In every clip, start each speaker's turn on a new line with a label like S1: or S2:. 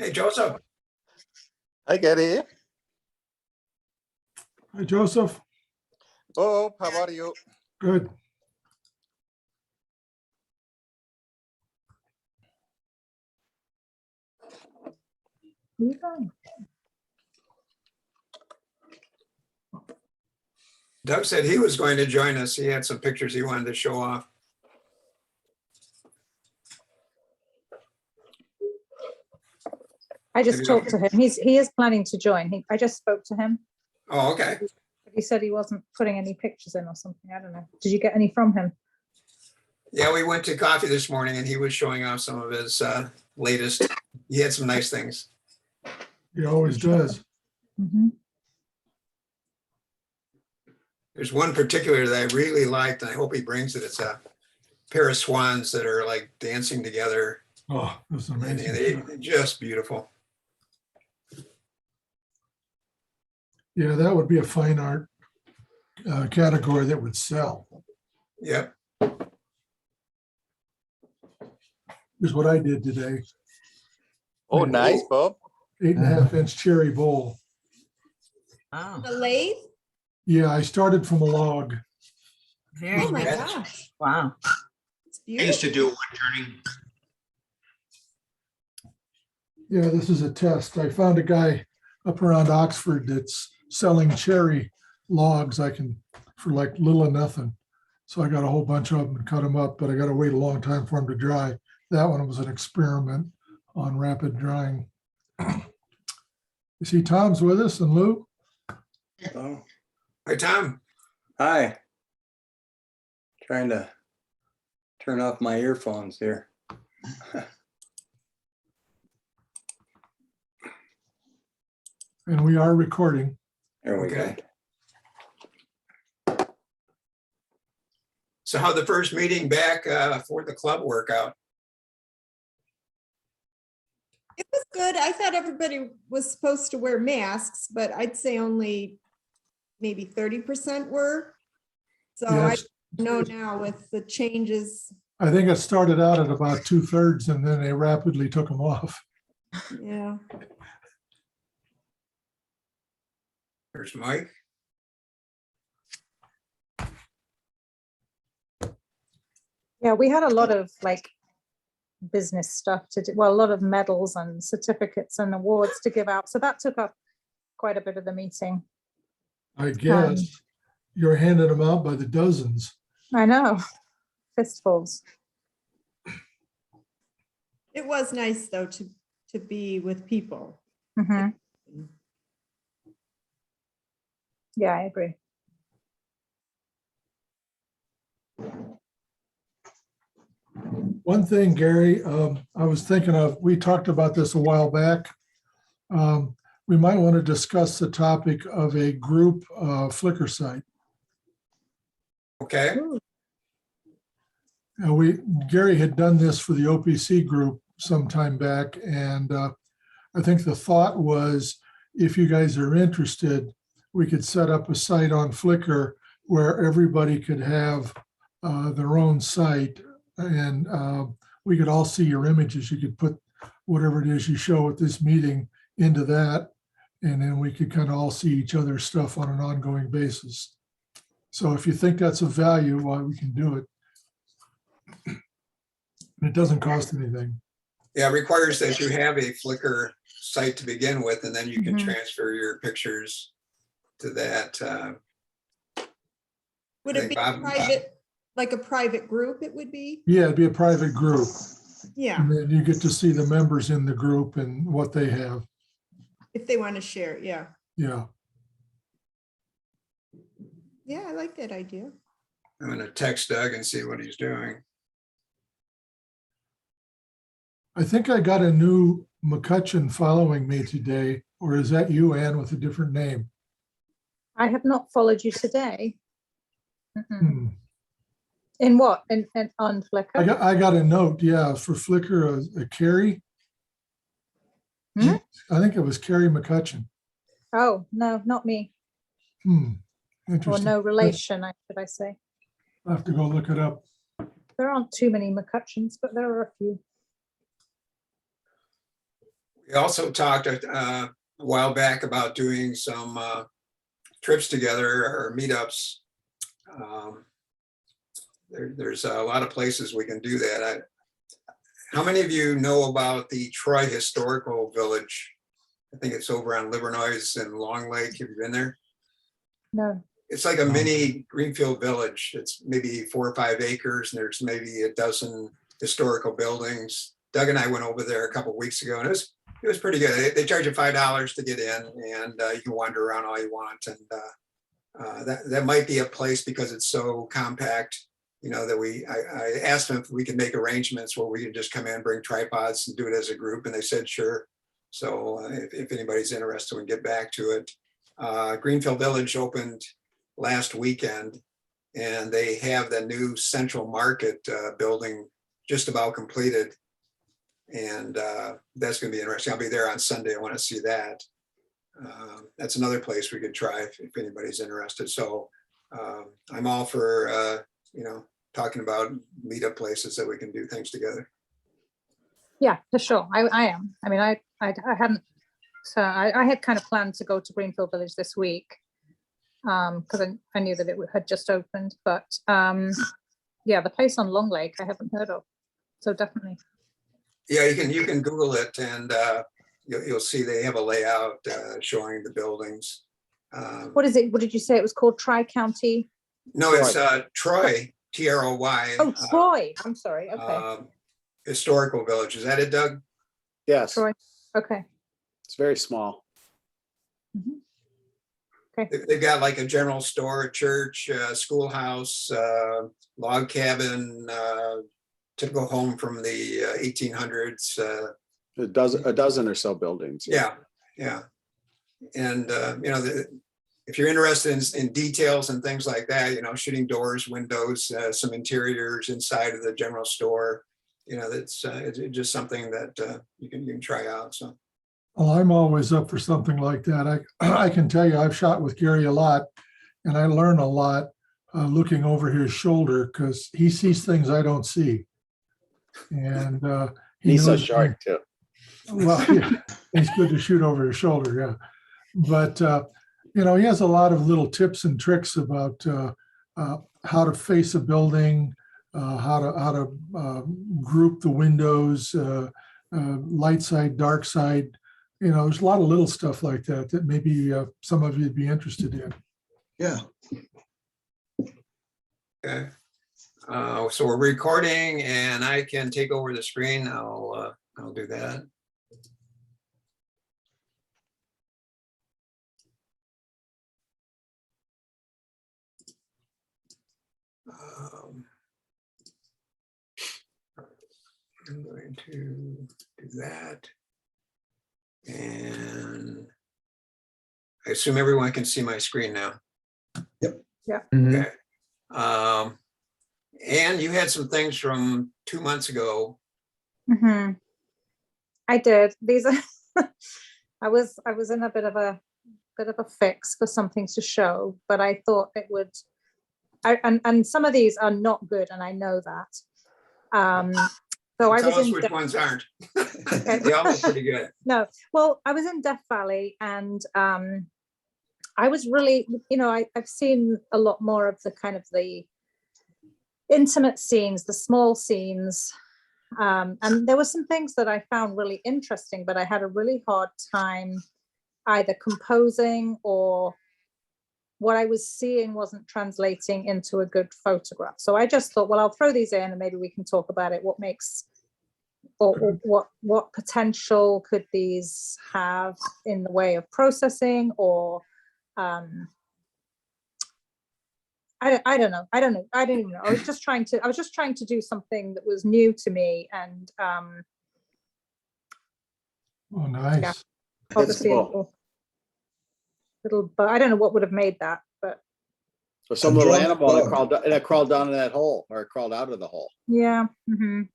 S1: Hey, Joseph.
S2: Hi, Gary.
S3: Hi, Joseph.
S2: Oh, how are you?
S3: Good.
S1: Doug said he was going to join us. He had some pictures he wanted to show off.
S4: I just
S1: Maybe
S4: talked to him. He is planning to join. I just spoke to him,
S1: Oh, okay.
S4: but he said he wasn't putting any pictures in or something. I don't know. Did you get any from him?
S1: Yeah, we went to coffee this morning and he was showing off some of his latest. He had some nice things.
S3: He always does.
S4: Mhm.
S1: There's one particular that I really liked, and I hope he brings it. It's a pair of swans that are like dancing together.
S3: Oh, that's
S1: And
S3: amazing.
S1: they're just beautiful.
S3: Yeah, that would be a fine art category that would sell.
S1: Yep.
S3: Here's what I did today.
S2: Oh, nice, Bob.
S3: 8.5-inch cherry bowl.
S5: Oh,
S6: The lathe?
S3: Yeah, I started from a log.
S5: very
S6: Oh my
S5: nice.
S6: gosh,
S5: Wow.
S6: it's
S7: I used to
S6: beautiful.
S7: do wood turning.
S3: Yeah, this is a test. I found a guy up around Oxford that's selling cherry logs for like little or nothing. So I got a whole bunch of them and cut them up, but I got to wait a long time for them to dry. That one was an experiment on rapid drying. You see Tom's with us and Lou?
S8: Oh,
S1: Hi, Tom.
S8: hi. Trying to turn off my earphones here.
S3: And we are recording.
S8: There we go.
S1: Okay. So how'd the first meeting back for the club work out?
S6: It was good. I thought everybody was supposed to wear masks, but I'd say only maybe 30% were. So I
S3: Yes,
S6: know now with the changes,
S3: I think it started out at about 2/3 and then they rapidly took them off.
S6: yeah.
S1: There's Mike.
S4: Yeah, we had a lot of like business stuff to do. Well, a lot of medals and certificates and awards to give out. So that took up quite a bit of the meeting.
S3: I guess you're handing them out by the dozens.
S4: I know, fistfuls.
S6: It was nice though to be with people.
S4: Mhm. Yeah, I agree.
S3: One thing, Gary, I was thinking of, we talked about this a while back. We might want to discuss the topic of a group Flickr site.
S1: Okay.
S3: Gary had done this for the OPC group some time back, and I think the thought was, if you guys are interested, we could set up a site on Flickr where everybody could have their own site, and we could all see your images. You could put whatever it is you show at this meeting into that, and then we could kind of all see each other's stuff on an ongoing basis. So if you think that's of value, why we can do it. It doesn't cost anything.
S1: Yeah, it requires that you have a Flickr site to begin with, and then you can
S4: Mhm.
S1: transfer your pictures to that.
S6: Would
S1: I
S6: it
S1: think
S6: be
S1: Bob-
S6: private, like a private group it would be?
S3: Yeah, it'd be a private group.
S6: Yeah,
S3: And then you get to see the members in the group and what they have.
S6: if they want to share, yeah.
S3: Yeah.
S6: Yeah, I like that idea.
S1: I'm gonna text Doug and see what he's doing.
S3: I think I got a new McCutcheon following me today, or is that you, Ann, with a different name?
S4: I have not followed you today. Mm-mm.
S3: Hmm.
S4: In what? In on Flickr?
S3: I got a note, yeah, for Flickr, a Carrie.
S4: Hmm?
S3: I think it was Carrie McCutcheon.
S4: Oh, no, not me. Or
S3: Interesting.
S4: no relation, should I say.
S3: I'll have to go look it up.
S4: There aren't too many McCutcheons, but there are a few.
S1: We also talked a while back about doing some trips together or meetups. There's a lot of places we can do that. How many of you know about the Troy Historical Village? I think it's over on Livernois and Long Lake. Have you been there?
S4: No.
S1: It's like a
S3: No.
S1: mini Greenfield village. It's maybe 4 or 5 acres, and there's maybe a dozen historical buildings. Doug and I went over there a couple weeks ago, and it was pretty good. They charge you $5 to get in, and you can wander around all you want. And that might be a place because it's so compact. You know, that I asked them if we could make arrangements where we could just come in, bring tripods and do it as a group, and they said sure. So if anybody's interested, we can get back to it. Greenfield Village opened last weekend, and they have the new Central Market building just about completed. And that's going to be interesting. I'll be there on Sunday. I want to see that. That's another place we could try if anybody's interested. So I'm all for, talking about meetup places that we can do things together.
S4: Yeah, for sure. I am. I mean, I hadn't, so I had kind of planned to go to Greenfield Village this week because I knew that it had just opened. But yeah, the place on Long Lake I haven't heard of. So definitely.
S1: Yeah, you can Google it, and you'll see they have a layout showing the buildings.
S4: What is it? What did you say it was called? Tri-County?
S1: No, it's Troy, Troy.
S4: Oh, Troy. I'm sorry. Okay.
S1: Historical Village. Is that it, Doug?
S2: Yes,
S4: Troy. Okay.
S2: it's very small.
S1: They've got like a general store, a church, schoolhouse, log cabin, typical home from the 1800s.
S2: A dozen or so buildings.
S1: Yeah. And, if you're interested in details and things like that, shooting doors, windows, some interiors inside of the general store, it's just something that you can try out. So.
S3: Well, I'm always up for something like that. I can tell you, I've shot with Gary a lot, and I learn a lot looking over his shoulder because he sees things I don't see. And
S2: He's so
S3: knows
S2: short too.
S3: Well, yeah, it's good to shoot over his shoulder, yeah. But he has a lot of little tips and tricks about how to face a building, how to group the windows, light side, dark side. There's a lot of little stuff like that maybe some of you'd be interested in.
S7: Yeah.
S1: Okay. So we're recording, and I can take over the screen. I'll do that. I'm going to do that. And I assume everyone can see my screen now. Okay. And you had some things from 2 months ago.
S4: Mm-hmm. I did. These are I was in a bit of a fix for something to show, but I thought it would. And some of these are not good, and I know that. So I
S1: Tell
S4: was
S1: us
S4: in
S1: which ones aren't. They all look pretty good.
S4: No, well, I was in Death Valley, and I was really, I've seen a lot more of the kind of the intimate scenes, the small scenes. And there were some things that I found really interesting, but I had a really hard time either composing or what I was seeing wasn't translating into a good photograph. So I just thought, well, I'll throw these in and maybe we can talk about it. What makes, or what potential could these have in the way of processing, or I don't know. I don't even know. I was just trying to do something that was new to me, and
S3: Oh, nice.
S4: Yeah. obviously a
S2: cool.
S4: little, but I don't know what would have made that, but
S2: Or some
S7: A
S2: little
S7: drunk
S2: animal
S7: dog.
S2: that crawled down in that hole or crawled out of the hole.
S4: yeah. Mhm.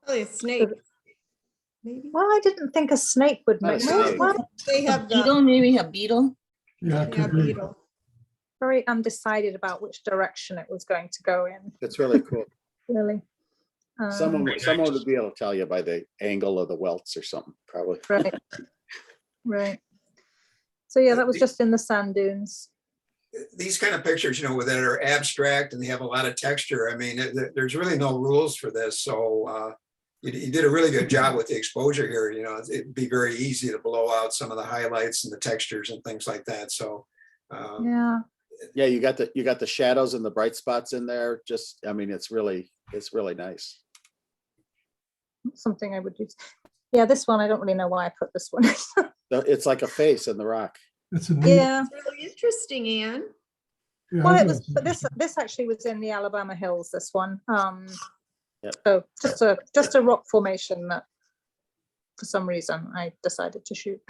S6: Probably a snake. Maybe.
S4: Well, I didn't think a snake would
S2: Not a
S4: make
S2: snake.
S4: well,
S6: They
S5: A
S6: have
S5: beetle,
S6: the
S5: maybe a beetle.
S3: Yeah, it
S6: yeah,
S3: could be.
S6: beetle.
S4: very undecided about which direction it was going to go in,
S2: That's really cool.
S4: really.
S2: Someone would be able to tell you by the angle of the welts or something, probably.
S4: Right. Right. So yeah, that was just in the sand dunes.
S1: These kind of pictures, that are abstract and they have a lot of texture. I mean, there's really no rules for this. So you did a really good job with the exposure here. It'd be very easy to blow out some of the highlights and the textures and things like that. So
S4: Yeah.
S2: Yeah, you got the shadows and the bright spots in there. I mean, it's really nice.
S4: Something I would use. Yeah, this one, I don't really know why I put this one.
S2: It's like a face in the rock.
S3: It's a neat.
S4: Yeah.
S6: It's really interesting, Anne.
S3: Yeah,
S4: Well,
S3: I
S4: it
S3: think
S4: was,
S3: it's
S4: but this
S3: interesting.
S4: this actually was in the Alabama Hills, this one.
S2: Yep.
S4: So just a rock formation that for some reason I decided to shoot.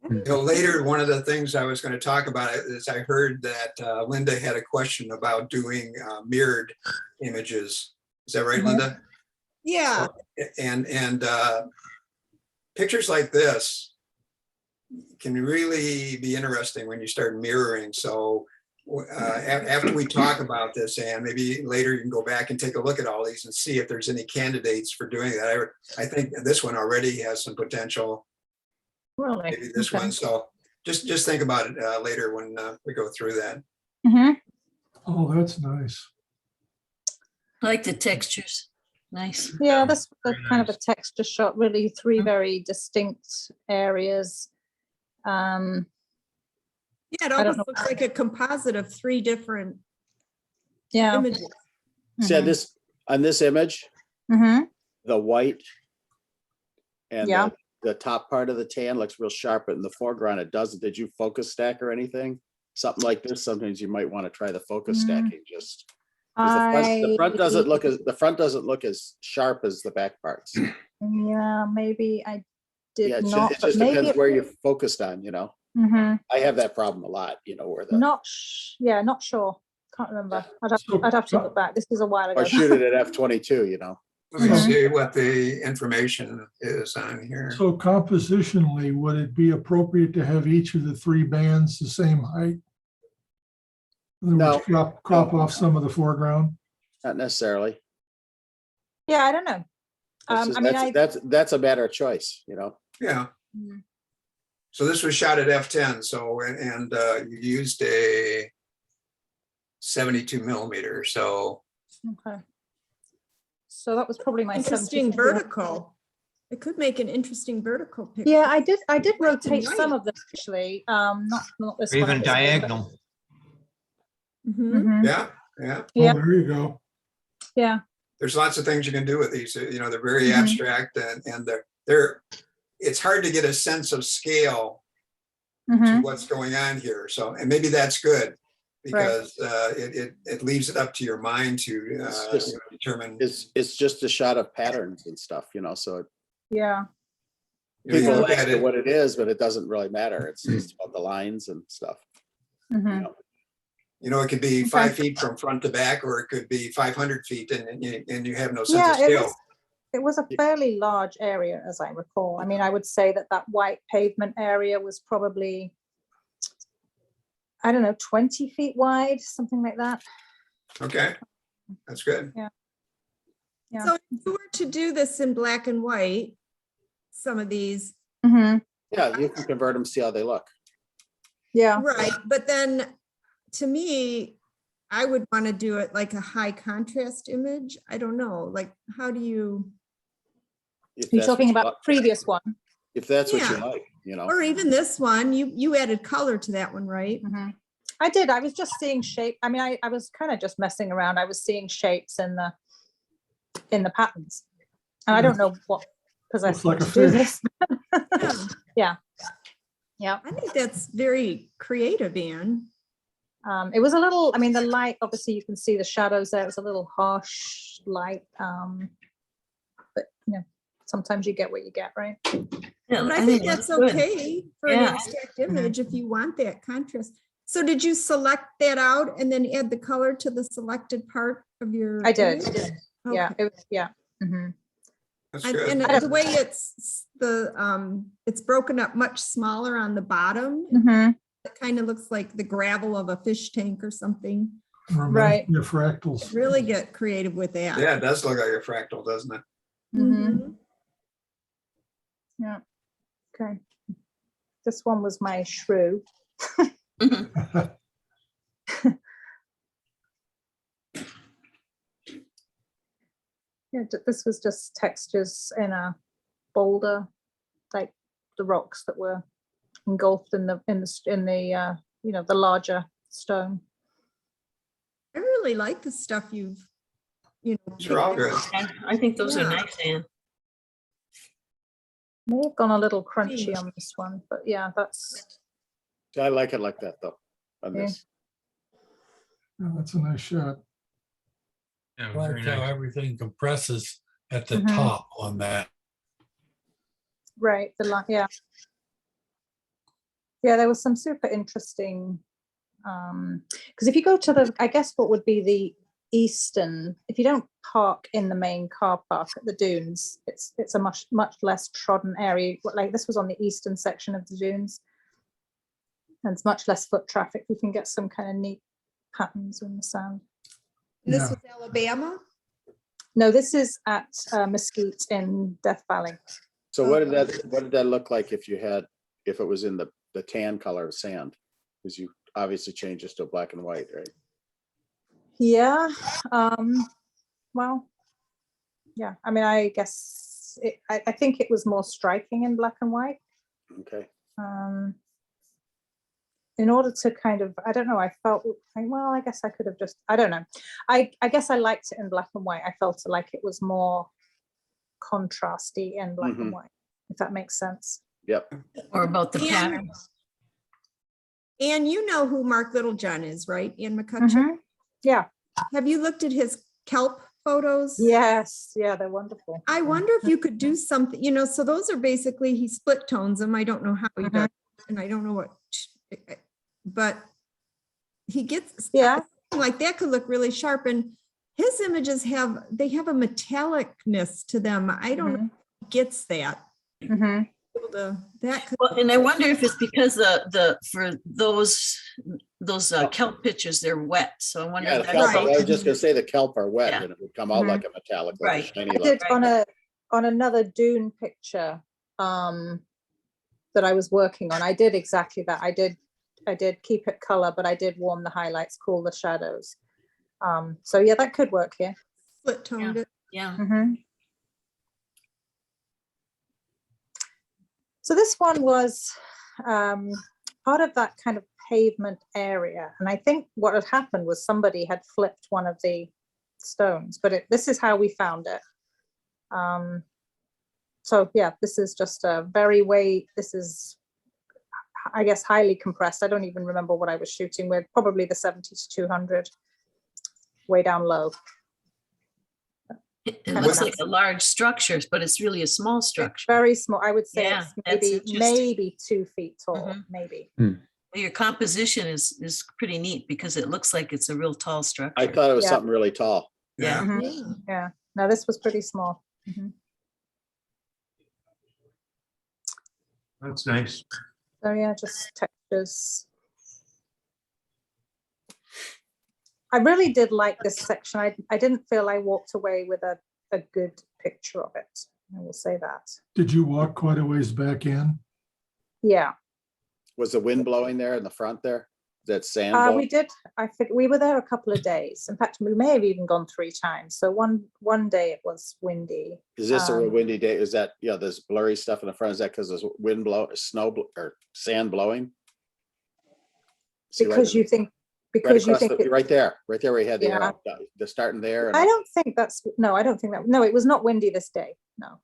S1: later, one of the things I was going to talk about is I heard that Linda had a question about doing mirrored images. Is that right,
S4: Mhm.
S1: Linda?
S6: Yeah,
S1: And pictures like this can really be interesting when you start mirroring. So after we talk about this, and maybe later you can go back and take a look at all these and see if there's any candidates for doing that. I think this one already has some potential,
S4: Really?
S1: maybe this
S4: Okay.
S1: one. So just think about it later when we go through that.
S4: Mhm.
S3: Oh, that's nice.
S5: I like the textures. Nice.
S4: Yeah, this was kind of a texture shot, really three very distinct areas.
S6: yeah, it
S4: I don't
S6: almost
S4: know.
S6: looks like a composite of 3 different
S4: Yeah.
S6: images.
S2: See on this image,
S4: Mm-hmm.
S2: the white and
S4: Yeah.
S2: the top part of the tan looks real sharp, but in the foreground it doesn't. Did you focus stack or anything? Something like this, sometimes you might want to try the focus stacking just. 'cause the front doesn't look as sharp as the back parts.
S4: Yeah, maybe I
S2: Yeah,
S4: did
S2: it
S4: not,
S2: just
S4: but maybe.
S2: depends where you're focused on,
S4: Mhm.
S2: I have that problem a lot, where the,
S4: Not sure. Can't remember.
S3: So-
S4: I'd have to look back. This is a while ago.
S2: or shoot it at f/22,
S1: Let me
S4: Mhm.
S1: see what the information is on here.
S3: So compositionally, would it be appropriate to have each of the 3 bands the same height? In other words, crop off some of the foreground?
S2: Not necessarily.
S4: Yeah, I don't know. I mean,
S2: That's a matter of choice,
S1: Yeah.
S4: Mm.
S1: So this was shot at f10. So, and you used a 72 millimeter. So
S4: Okay. So that was probably my
S6: Interesting
S4: 70.
S6: vertical. It could make an interesting vertical picture.
S4: Yeah, I did
S6: Black and
S4: rotate some
S6: white.
S4: of them actually. Not this
S7: Or
S4: one.
S7: even
S4: obviously, but-
S7: diagonal.
S6: Mhm.
S4: Mhm.
S1: yeah.
S3: Oh,
S4: Yeah.
S3: there you go.
S4: Yeah.
S1: There's lots of things you can do with these. They're very
S4: Mhm.
S1: abstract and they're it's hard to get a sense of scale to
S4: Mhm.
S1: what's going on here. So, and maybe that's good because it leaves it up to your mind to
S2: It's just-
S1: determine.
S2: It's just a shot of patterns and stuff, so
S4: Yeah.
S1: You know, you
S2: people
S1: look
S2: ask
S1: at
S2: you
S1: it,
S2: what it is, but it doesn't really matter. It's just about the lines and stuff.
S4: Mhm.
S1: it could be
S4: Okay.
S1: 5 feet from front to back, or it could be 500 feet and you have no sense
S4: Yeah,
S1: of
S4: it
S1: scale.
S4: was. It was a fairly large area, as I recall. I mean, I would say that white pavement area was probably, I don't know, 20 feet wide, something like that.
S1: Okay, that's good.
S4: Yeah.
S6: So if you were to do this in black and white, some of these,
S4: Mhm.
S2: Yeah, you can convert them, see how they look.
S4: Yeah.
S6: right, but then to me, I would want to do it like a high contrast image. I don't know, like, how do you,
S2: If
S4: You're
S2: that's what
S4: talking
S2: you
S4: about
S2: like.
S4: the previous one.
S2: If that's what you
S6: Yeah.
S2: like,
S6: or even this one, you added color to that one, right?
S4: Mhm. I did. I was just seeing shape. I mean, I was kind of just messing around. I was seeing shapes in the patterns. And I don't know what possessed me
S3: like a
S4: to do
S3: fish.
S4: this.
S6: Yeah,
S4: Yeah.
S6: I think that's very creative, Anne.
S4: It was a little, I mean, the light, obviously you can see the shadows there. It was a little harsh light. But sometimes you get what you get, right?
S5: Yeah,
S6: But I think
S5: it
S6: that's
S5: looks good.
S6: okay for an
S5: Yeah.
S6: abstract image if you want that contrast. So did you select that out and then add the color to the selected part of your?
S4: I did.
S6: image?
S4: Yeah.
S6: Okay.
S4: Yeah. Mhm.
S1: That's
S6: And
S1: good.
S6: and the way it's broken up much smaller on the bottom,
S4: Mhm.
S6: it kind of looks like the gravel of a fish tank or something.
S3: Reminds
S4: Right.
S3: me of fractals.
S6: Really get creative with that.
S1: Yeah, it does look like a fractal, doesn't it?
S4: Mhm. Yeah. Okay. This one was my shrew.
S5: Mhm.
S4: Yeah, this was just textures in a boulder, like the rocks that were engulfed in the the larger stone.
S6: I really like the stuff you've,
S1: They're all
S6: picked
S1: good.
S6: out.
S5: Yeah, I think those are
S6: Yeah.
S5: nice, Anne.
S4: May have gone a little crunchy
S6: Thanks.
S4: on this one, but yeah, that's
S2: I like it like that though, on
S4: Yeah.
S2: this.
S3: Yeah, that's a nice shot.
S7: Yeah,
S9: I
S7: very
S9: like how
S7: nice.
S9: everything compresses at the
S4: Mhm.
S9: top on that.
S4: right. Yeah. Yeah, there was some super interesting, because if you go to I guess what would be the eastern, if you don't park in the main car park at the dunes, it's a much less trodden area. Like this was on the eastern section of the dunes, and it's much less foot traffic. You can get some kind of neat patterns in the sand.
S6: And this
S3: Yeah.
S6: was Alabama?
S4: No, this is at Mesquite in Death Valley.
S2: So what did that look like if it was in the tan color of sand? Because you obviously changed this to black and white, right?
S4: Yeah. Well, yeah. I mean, I guess I think it was more striking in black and white.
S2: Okay.
S4: In order to kind of, I don't know, I felt, well, I guess I could have just, I don't know. I guess I liked it in black and white. I felt like it was more contrasty in black and
S2: Mhm.
S4: white, if that makes sense.
S2: Yep.
S5: Or about the
S6: And-
S5: patterns.
S6: And you know who Mark Littlejohn is, right? Ian McCutcheon?
S4: Yeah.
S6: Have you looked at his kelp photos?
S4: Yes. Yeah, they're wonderful.
S6: I wonder if you could do something, so those are basically, he split tones them. I don't know how he
S4: Mhm.
S6: does, and I don't know what, but he gets,
S4: Yeah.
S6: like that could look really sharp, and his images have a metallicness to them. I don't know if he gets that.
S4: Mhm.
S6: That could,
S5: Well, and I wonder if it's because for those kelp pictures, they're wet. So I wonder
S2: Yeah,
S5: if
S2: the
S5: that's.
S2: kelp, I was just gonna say the kelp are wet
S5: Yeah.
S2: and it would come out
S4: Mhm.
S2: like a metallic, like a
S5: Right.
S2: shiny.
S4: I did
S2: like-
S4: on another dune picture that I was working on. I did exactly that. I did keep it color, but I did warm the highlights, cool the shadows. So yeah, that could work here.
S6: split toned it.
S5: Yeah.
S4: So this one was part of that kind of pavement area. And I think what had happened was somebody had flipped one of the stones, but this is how we found it. So yeah, this is just this is, I guess, highly compressed. I don't even remember what I was shooting with, probably the 70 to 200, way down low.
S5: It looks like a large structure, but it's really a small structure.
S4: Very small. I would say
S5: Yeah,
S4: it's
S5: that's interesting.
S4: maybe 2 feet tall,
S5: Mhm.
S4: maybe.
S5: Well, your composition is pretty neat because it looks like it's a real tall structure.
S2: I thought it was
S4: Yeah.
S2: something really tall.
S5: Yeah.
S4: Mhm.
S6: Yeah.
S4: Yeah, no, this was pretty small. Mhm.
S7: That's nice.
S4: So yeah, just textures. I really did like this section. I didn't feel I walked away with a good picture of it. I will say that.
S3: Did you walk quite a ways back in?
S4: Yeah,
S2: Was the wind blowing there in the front there? Is that sand?
S4: we
S2: blowing?
S4: did. I think we were there a couple of days. In fact, we may have even gone 3 times. So one day it was windy.
S2: Is this a real
S4: um,
S2: windy day? Is that, there's blurry stuff in the front? Is that because there's wind or sand blowing? See, right
S4: Because
S2: in-
S4: you think
S2: right
S4: because you
S2: across
S4: think
S2: the-
S4: it,
S2: right there where we had the
S4: Yeah.
S2: arrow, the starting there. And
S4: I
S2: up.
S4: don't think that's no. I don't think that. No, it was not windy this day. No.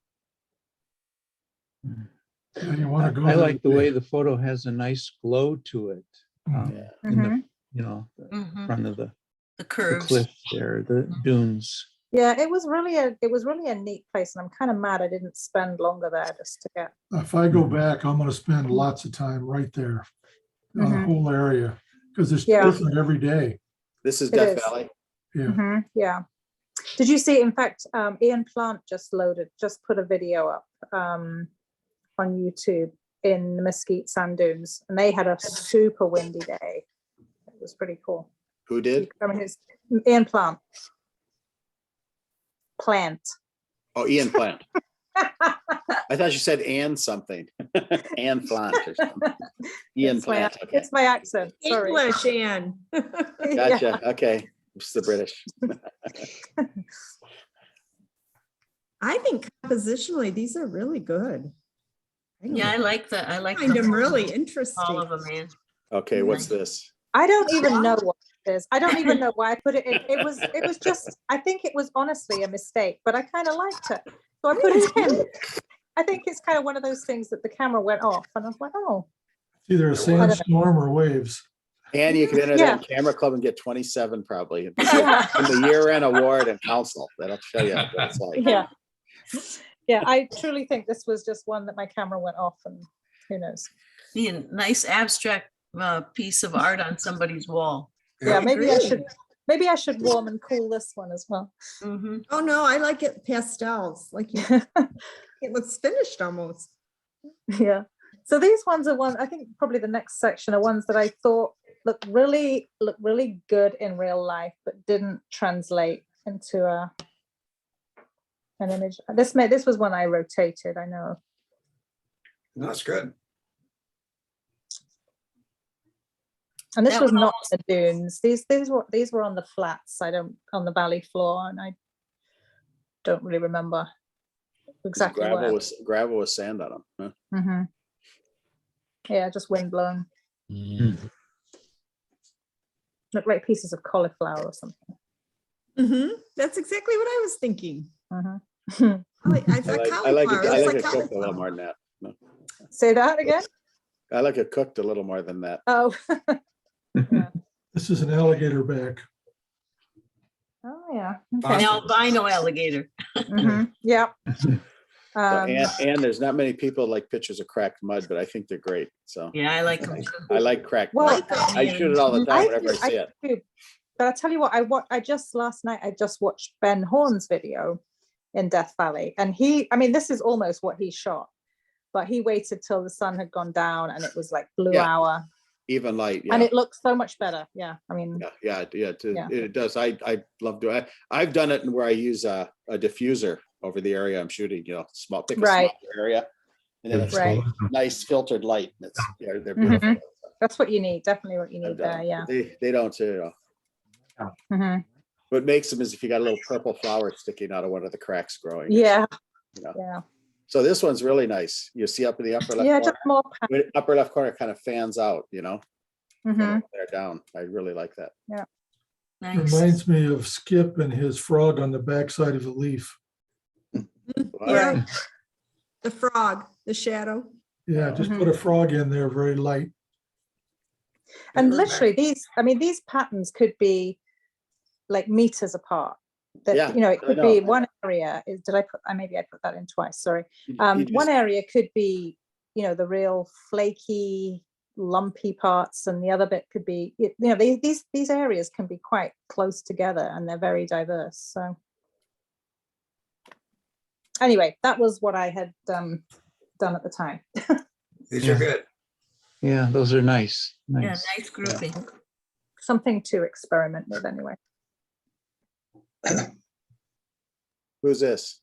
S3: Yeah, you want to go.
S10: I
S3: there
S10: like the way
S3: today.
S10: the photo has a nice glow to it.
S2: Yeah.
S10: In the,
S4: Mhm.
S10: the
S5: Mhm.
S10: front of the
S5: The curves.
S10: cliff there, the dunes.
S4: Yeah, it was really a neat place, and I'm kind of mad I didn't spend longer there just to get.
S3: If I go back, I'm going to spend lots of time right there on the
S4: Mhm.
S3: whole area because it's
S4: Yeah.
S3: different every day.
S2: This is
S4: It
S2: Death
S4: is.
S2: Valley.
S3: Yeah.
S4: Yeah. Did you see? In fact, Ian Plant just put a video up on YouTube in the Mesquite Sand Dunes, and they had a super windy day. It was pretty cool.
S2: Who did?
S4: I mean, it's Ian Plant. Plant.
S2: Oh, Ian Plant. I thought you said Ann something. Ann Plant or something. Ian
S4: It's my,
S2: Plant. Okay.
S4: it's my accent, sorry.
S6: English, Anne.
S4: Yeah.
S2: Gotcha. Okay. It's the British.
S6: I think compositionally, these are really good.
S5: Yeah, I like
S6: I
S5: the
S6: find them really
S5: all
S6: interesting.
S5: of them, man.
S2: Okay, what's this?
S4: I don't even know what it is. I don't even know why I put it in. It was just, I think it was honestly a mistake, but I kind of liked it. So I put it in. I think it's kind of one of those things that the camera went off and I was like, oh,
S3: It's either a sandstorm or waves.
S2: And you can enter that in Camera Club and get 27 probably. In the year-end award and council. That'll show you what it's like.
S4: yeah. Yeah, I truly think this was just one that my camera went off and who knows.
S5: See, a nice abstract piece of art on somebody's wall.
S4: Yeah, maybe I
S6: agree.
S4: should warm and cool this one as well.
S5: Mhm.
S6: Oh, no, I like it pastels, like you, it was finished almost.
S4: Yeah. So these ones are I think probably the next section are ones that I thought look really good in real life, but didn't translate into an image. This was one I rotated, I know.
S1: That's good.
S4: And this
S5: That
S4: was
S5: one
S4: not the dunes. These were on the flats. On the valley floor, and I don't really remember exactly
S2: Gravel
S4: where.
S2: gravel with sand on them. Huh?
S4: Hmm. Yeah, just wind blown.
S9: Mm.
S4: Look like pieces of cauliflower or something.
S6: That's exactly what I was thinking.
S4: Mhm.
S6: I thought
S2: I like
S6: cauliflower.
S2: it. I
S6: It's
S2: like
S6: like
S2: it cooked a little
S6: cauliflower.
S2: more than that. No.
S4: Say that again.
S2: I like it cooked a little more than that.
S4: Oh.
S3: This is an alligator back.
S4: Oh yeah.
S5: An
S4: Okay.
S5: albino alligator.
S4: Mhm. Yeah.
S2: So, and there's not many people like pictures of cracked mud, but I think they're great. So
S5: Yeah, I like them.
S2: I like cracked
S4: Well,
S2: mud. I shoot it all the time whenever I see it.
S4: do. But I tell you what, I just last night I just watched Ben Horn's video in Death Valley, and this is almost what he shot, but he waited till the sun had gone down and it was like blue
S2: Yeah.
S4: hour,
S2: Even light. Yeah.
S4: and it looks so much better. Yeah, I mean,
S2: Yeah.
S4: Yeah.
S2: It does. I love doing it. I've done it where I use a diffuser over the area I'm shooting, pick a small
S4: Right.
S2: area. And then it's
S4: Right.
S2: nice filtered light. It's, they're
S4: Mhm.
S2: beautiful.
S4: That's what you need. Definitely what you
S2: I've
S4: need
S2: done
S4: there.
S2: it.
S4: Yeah.
S2: They don't,
S4: Mhm.
S2: what makes them is if you got a little purple flower sticking out of one of the cracks growing.
S4: Yeah.
S2: You know.
S4: Yeah.
S2: So this one's really nice. You see up in the upper left
S4: Yeah.
S2: corner,
S4: Just more.
S2: the upper left corner kind of fans out, from
S4: Mhm.
S2: up there down. I really like that.
S5: Nice.
S3: Reminds me of Skip and his frog on the backside of a leaf.
S6: Yeah. The frog, the shadow.
S3: Yeah, just
S4: Mhm.
S3: put a frog in there, very light.
S4: And literally these patterns could be like meters apart. That,
S2: Yeah,
S4: it
S2: I
S4: could
S2: know.
S4: be one area is, maybe I put that in twice, sorry.
S2: You
S4: One
S2: just-
S4: area could be, the real flaky, lumpy parts, and the other bit could be, these areas can be quite close together and they're very diverse. So anyway, that was what I had done at the time.
S1: These are good.
S10: Yeah, those are nice.
S5: Yeah,
S10: Nice.
S5: nice grouping.
S4: Something to experiment with anyway.
S2: Who's this?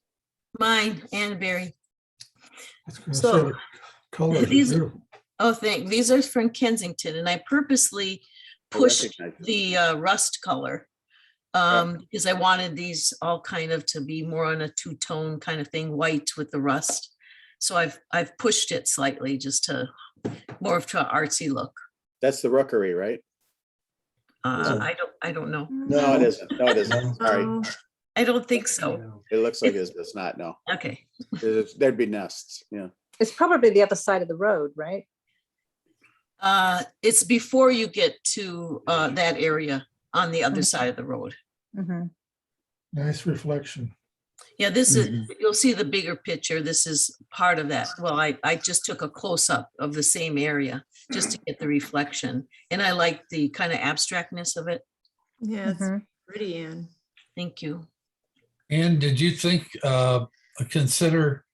S5: Mine, Anne Berry.
S3: I was gonna
S5: So,
S3: say the colors are
S5: these-
S3: beautiful.
S5: Oh, these are from Kensington, and I purposely pushed
S2: recognize
S5: the rust color. Because I wanted these all kind of to be more on a two-tone kind of thing, white with the rust. So I've pushed it slightly just to more of an artsy look.
S2: That's the rookery, right?
S5: I don't know.
S2: No, it isn't. No, it isn't. Sorry.
S6: Oh,
S5: I don't think so.
S2: It looks like it's not. No,
S5: Okay.
S2: there'd be nests. Yeah.
S4: It's probably the other side of the road, right?
S5: It's before you get to that area on the other side of the road.
S4: Mhm.
S3: Nice reflection.
S5: Yeah, this is, you'll see the bigger picture. This is part of that. Well, I just took a close up of the same area just to get the reflection. And I like the kind of abstractness of it.
S6: yeah, it's
S4: Mhm.
S6: pretty, Anne.
S5: Thank you.
S9: And did you think, consider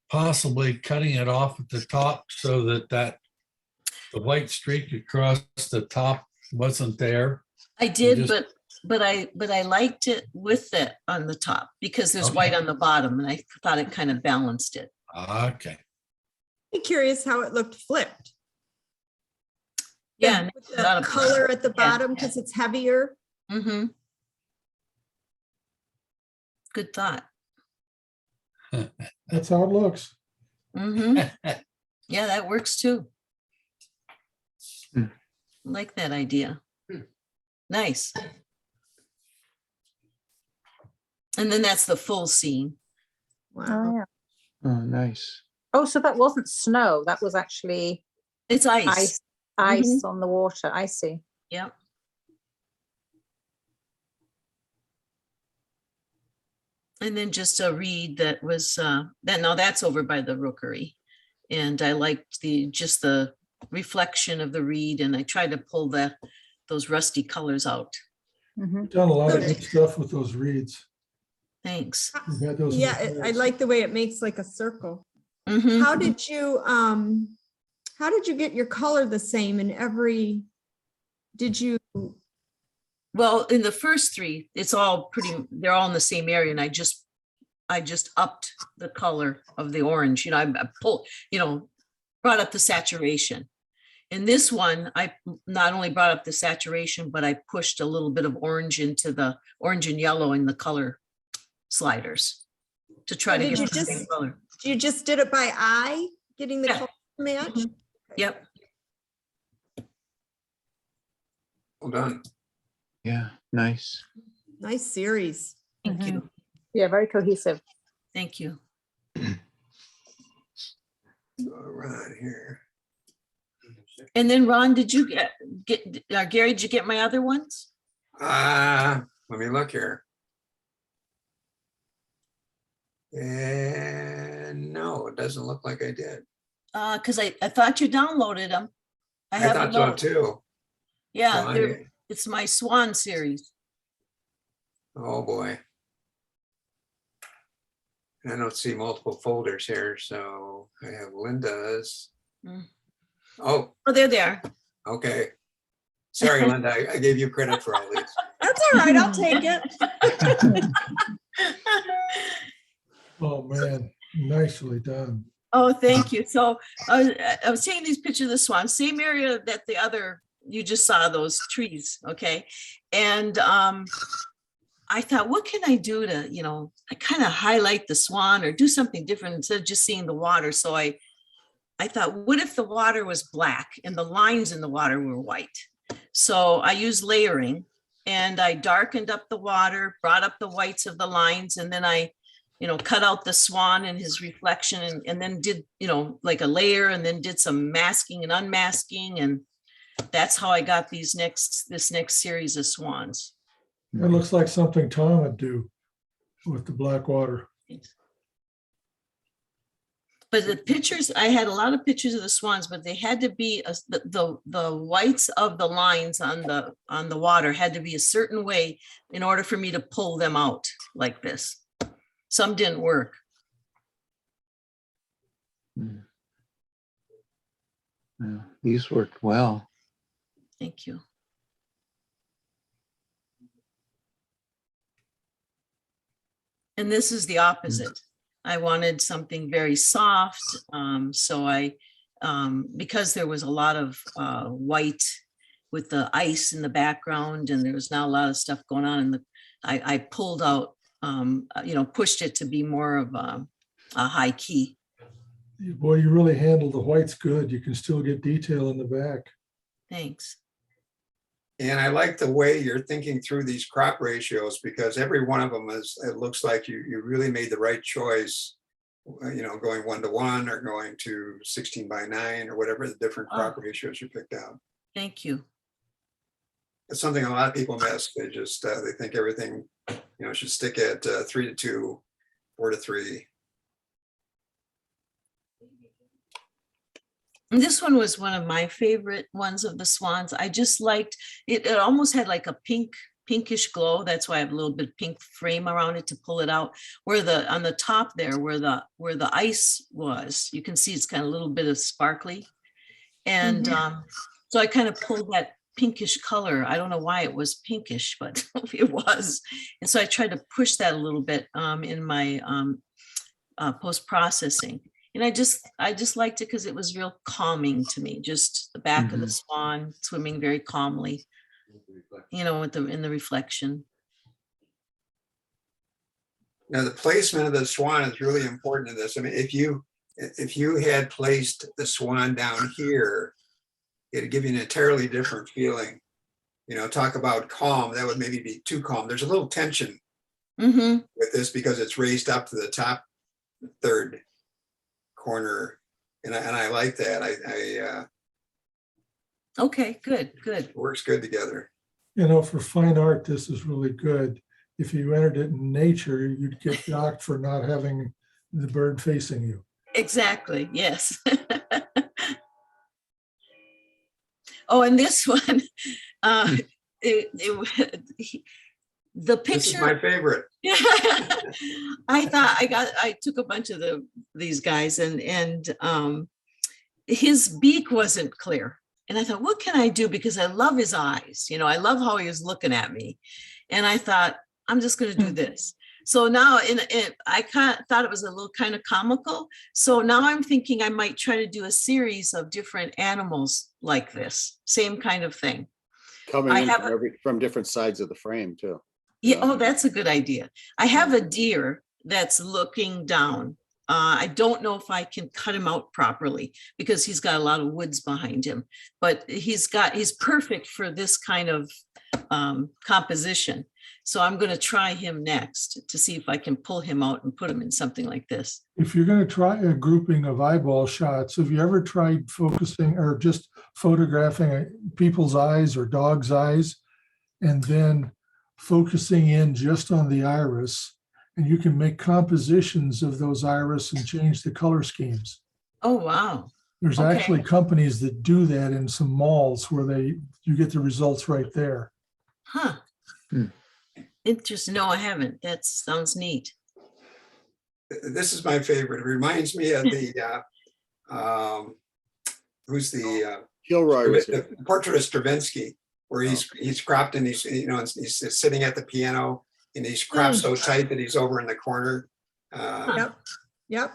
S9: possibly cutting it off at the top so that the white streak across the top wasn't there?
S5: I did,
S9: just-
S5: but I liked it with it on the top because there's white
S9: Okay.
S5: on the bottom and I thought it kind of balanced it.
S9: Okay.
S6: Be curious how it looked flipped.
S5: Yeah.
S6: With the color at the bottom because it's heavier.
S5: Mm-hmm. Good thought.
S3: That's how it looks.
S5: Mm-hmm. Yeah, that works too.
S10: Hmm.
S5: Like that idea. Nice. And then that's the full scene.
S4: Oh,
S6: Wow.
S4: yeah.
S10: Oh, nice.
S4: Oh, so that wasn't snow. That was actually
S5: It's ice.
S4: ice, ice on the water. I see.
S5: Yep. And then just a reed that was, now that's over by the rookery. And I liked just the reflection of the reed and I tried to pull those rusty colors out.
S4: Mhm.
S3: We've done a lot of good stuff with those reeds.
S5: Thanks.
S3: We've had those in the
S6: Yeah, I
S3: past.
S6: like the way it makes like a circle.
S5: Mhm.
S6: How did you get your color the same in every, did you,
S5: Well, in the first three, it's all they're all in the same area and I just upped the color of the orange, I pulled, brought up the saturation. In this one, I not only brought up the saturation, but I pushed a little bit of orange into the orange and yellow in the color sliders to try to
S6: Did
S5: get
S6: you
S5: the same
S6: just-
S5: color.
S6: you just did it by eye, getting the
S5: Yeah.
S6: color match?
S5: Mhm. Yep.
S1: Well done.
S10: Yeah, nice.
S6: Nice series.
S5: Thank you.
S4: Yeah, very cohesive.
S5: Thank you.
S1: All right, here.
S5: And then Ron, did you get Gary, did you get my other ones?
S1: Let me look here. And no, it doesn't look like I did.
S5: Because I thought you downloaded them. I
S1: I
S5: have
S1: thought
S5: a
S1: so
S5: note.
S1: too.
S5: Yeah,
S1: So
S5: they're- it's my Swan series.
S1: Oh, boy. I don't see multiple folders here, so I have Linda's.
S5: Mm.
S1: Oh,
S5: Oh, there they are.
S1: okay. Sorry, Linda, I gave you credit for all these.
S6: That's all right, I'll take it.
S3: Oh, man, nicely done.
S5: Oh, thank you. So I was taking these pictures of the swan, same area that the other, you just saw those trees, okay? And I thought, what can I do to, I kind of highlight the swan or do something different instead of just seeing the water. So I thought, what if the water was black and the lines in the water were white? So I used layering and I darkened up the water, brought up the whites of the lines, and then I cut out the swan and his reflection and then did, like a layer and then did some masking and unmasking. And that's how I got this next series of swans.
S3: It looks like something Tom would do with the black water.
S5: But the pictures, I had a lot of pictures of the swans, but they had to be the whites of the lines on the water had to be a certain way in order for me to pull them out like this. Some didn't work.
S10: Yeah, these worked well.
S5: Thank you. And this is the opposite. I wanted something very soft. So I, because there was a lot of white with the ice in the background and there was not a lot of stuff going on, and I pulled out, pushed it to be more of a high key.
S3: Boy, you really handled the whites good. You can still get detail in the back.
S5: Thanks.
S1: And I like the way you're thinking through these crop ratios because every one of them it looks like you really made the right choice, going 1:1 or going to 16:9 or whatever the different crop ratios you picked out.
S5: Thank you.
S1: It's something a lot of people miss. They just, they think everything, should stick at 3:2, 4:3.
S5: And this one was one of my favorite ones of the swans. I just liked it. It almost had like a pinkish glow. That's why I have a little bit of pink frame around it to pull it out. On the top there, where the ice was, you can see it's kind of a little bit of sparkly. And so I kind of pulled pinkish color. I don't know why it was pinkish, but it was. And so I tried to push that a little bit in my post-processing. And I just liked it because it was real calming to me, just the back of the swan swimming very calmly, you know, in the reflection.
S1: Now, the placement of the swan is really important in this. I mean, if you had placed the swan down here, it'd give you an entirely different feeling. You know, talk about calm, that would maybe be too calm. There's a little tension with this because it's raised up to the top third corner. And I like that.
S5: Okay, good.
S1: It works good together.
S3: You know, for fine art, this is really good. If you entered it in nature, you'd get docked for not having the bird facing you.
S5: Exactly, yes. Oh, and this one, the
S1: This is my
S5: picture,
S1: favorite.
S5: I took a bunch of these guys and his beak wasn't clear. And I thought, what can I do? Because I love his eyes. You know, I love how he was looking at me. And I thought, I'm just going to do this. So now I thought it was a little kind of comical. So now I'm thinking I might try to do a series of different animals like this, same kind of thing.
S2: Coming
S5: I
S2: in
S5: have
S2: from different sides of the frame too.
S5: Yeah, oh, that's a good idea. I have a deer that's looking down. I don't know if I can cut him out properly because he's got a lot of woods behind him, but he's perfect for this kind of composition. So I'm going to try him next to see if I can pull him out and put him in something like this.
S3: If you're going to try a grouping of eyeball shots, have you ever tried focusing or just photographing people's eyes or dog's eyes and then focusing in just on the iris? And you can make compositions of those iris and change the color schemes.
S5: Oh, wow.
S3: There's
S5: Okay.
S3: actually companies that do that in some malls where you get the results right there.
S5: Huh. Interesting. No, I haven't. That sounds neat.
S1: This is my favorite. It reminds me of the, who's the,
S2: Gilroy was
S1: the portrait of Stravinsky, where he's cropped and he's, you know, he's sitting at the piano and he's cropped so tight that he's over in the corner.
S6: Yep. Yep.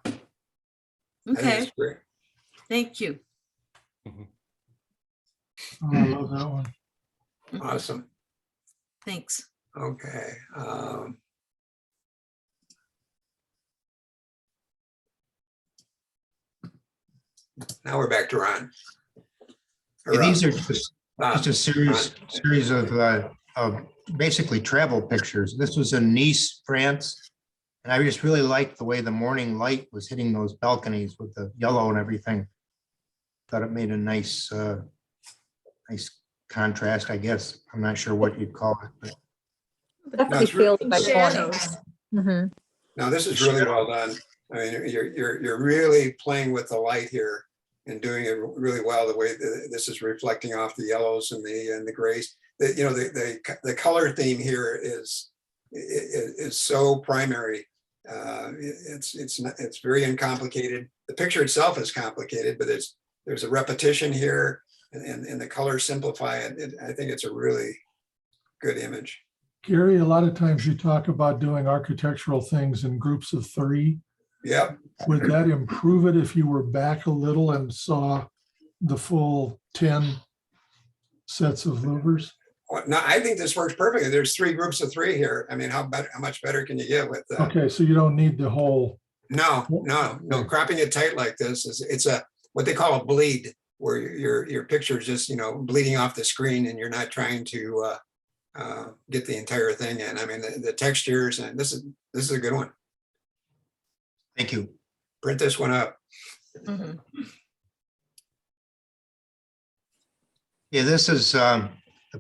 S1: I think
S5: Okay,
S1: it's great.
S5: thank you.
S3: Oh, I love that one.
S1: Awesome.
S5: Thanks.
S1: Okay. Now we're back to Ron.
S7: Yeah, these are just
S1: Ron.
S7: a series of basically travel pictures. This was in Nice, France. And I just really liked the way the morning light was hitting those balconies with the yellow and everything. Thought it made a nice contrast, I guess. I'm not sure what you'd call it, but
S4: Definitely
S1: it's really-
S4: feels like morning.
S6: Shadows.
S4: Mhm.
S1: Now, this is really well done. I mean, you're really playing with the light here and doing it really well, the way this is reflecting off the yellows and the grays. You know, the color theme here is so primary. It's very uncomplicated. The picture itself is complicated, but there's a repetition here and the colors simplify it. I think it's a really good image.
S3: Gary, a lot of times you talk about doing architectural things in groups of 3.
S1: Yep.
S3: Would that improve it if you were back a little and saw the full 10 sets of louvers?
S1: No, I think this works perfectly. There's 3 groups of 3 here. I mean, how much better can you get with that?
S3: Okay, so you don't need the whole.
S1: No. Cropping it tight like this it's what they call a bleed, where your picture is just, you know, bleeding off the screen and you're not trying to get the entire thing in. I mean, the textures, and this is a good one.
S7: thank you.
S1: Print this one up.
S5: Mhm.
S7: Yeah, this is the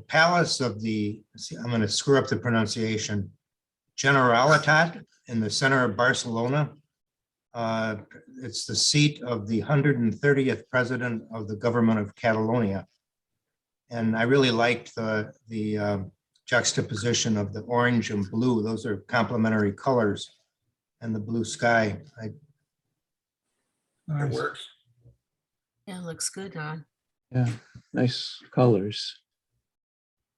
S7: palace of I'm going to screw up the pronunciation, Generalitat in the center of Barcelona. It's the seat of the 130th president of the government of Catalonia. And I really liked the juxtaposition of the orange and blue. Those are complementary colors, and the blue sky.
S1: It
S3: Nice.
S1: works.
S5: Yeah, looks good, Ron.
S10: Yeah. nice colors.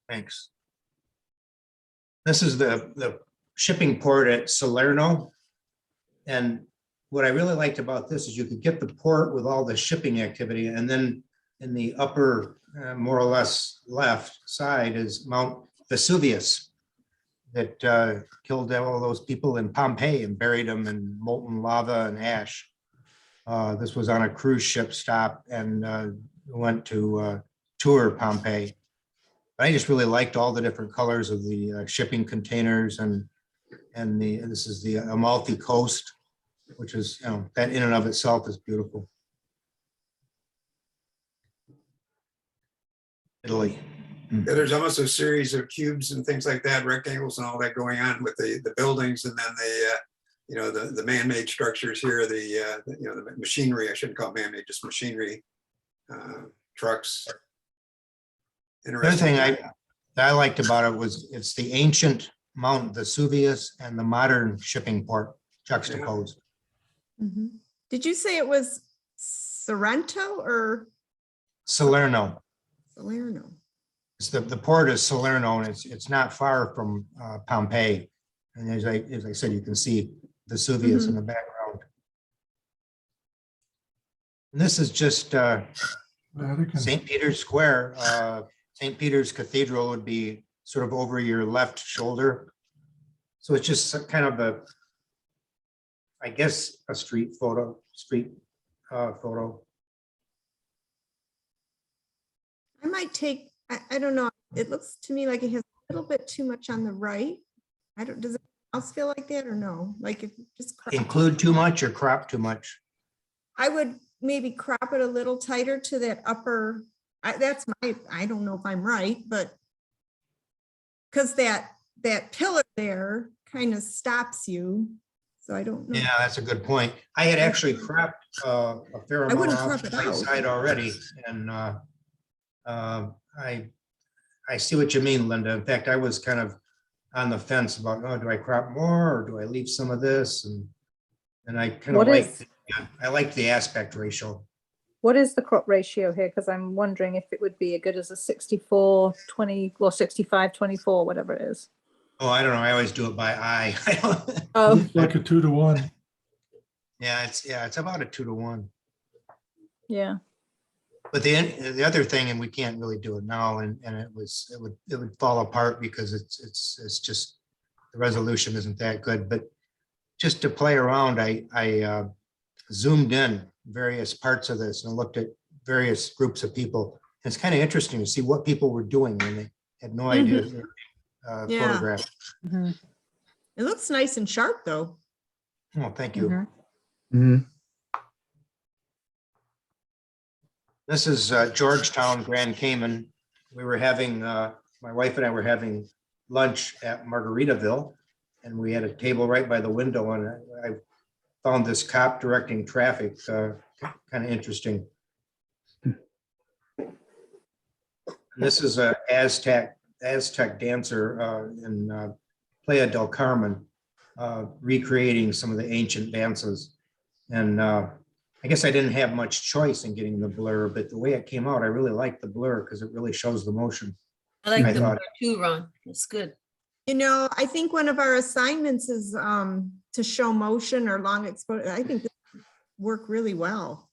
S7: Thanks. This is the shipping port at Salerno. And what I really liked about this is you could get the port with all the shipping activity, and then in the upper, more or less left side is Mount Vesuvius that killed all those people in Pompeii and buried them in molten lava and ash. This was on a cruise ship stop and went to tour Pompeii. I just really liked all the different colors of the shipping containers and this is the Amalfi Coast, which is, you know, that in and of itself is beautiful. Italy.
S1: Yeah, there's almost a series of cubes and things like that, rectangles and all that going on with the buildings, and then the man-made structures here, the machinery, I shouldn't call it man-made, just machinery, trucks.
S7: The other thing that I liked about it was it's the ancient Mount Vesuvius and the modern shipping port juxtaposed.
S6: Mhm. Did you say it was Sorrento or
S7: Salerno.
S6: Salerno?
S7: It's the port is Salerno, and it's not far from Pompeii. And as I said, you can see Vesuvius in the background. And this is just
S3: Vatican.
S7: St. Peter's Square. St. Peter's Cathedral would be sort of over your left shoulder. So it's just kind of I guess, a street photo.
S6: I might take, I don't know, it looks to me like it has a little bit too much on the right. Does it else feel like that or no? Like if you just crop,
S7: Include too much or crop too much?
S6: I would maybe crop it a little tighter to that upper, I don't know if I'm right, but because that pillar there kind of stops you. So I don't know.
S7: Yeah, that's a good point. I had actually cropped a fair
S6: I
S7: amount
S6: wouldn't
S7: off
S6: crop
S7: the
S6: it
S7: right
S6: out.
S7: side already, and I see what you mean, Linda. In fact, I was kind of on the fence about, oh, do I crop more or do I leave some of this? And I kind of liked the aspect ratio.
S4: What is the crop ratio here? Because I'm wondering if it would be as good as a 64-20 or 65-24, whatever it is.
S7: Oh, I don't know. I always do it by eye.
S4: Oh,
S3: It's like a 2-to-1.
S7: Yeah, it's about a 2-to-1.
S4: yeah.
S7: But the other thing, and we can't really do it now, and it would fall apart because it's just the resolution isn't that good. But just to play around, I zoomed in various parts of this and looked at various groups of people. And it's kind of interesting to see what people were doing when they had no idea they were
S6: Yeah.
S7: photographed.
S4: Mhm.
S6: It looks nice and sharp though.
S7: Oh, thank you.
S4: Mhm.
S10: Mhm.
S7: This is Georgetown, Grand Cayman. We were having, my wife and I were having lunch at Margaritaville, and we had a table right by the window, and I found this cop directing traffic kind of interesting. And this is a Aztec dancer in Playa del Carmen, recreating some of the ancient dances. And I guess I didn't have much choice in getting the blur, but the way it came out, I really liked the blur because it really shows the motion.
S5: I like
S7: I
S5: the
S7: thought-
S5: blur too, Ron. It's good.
S6: You know, I think one of our assignments is to show motion or long exposure. I think this would work really well.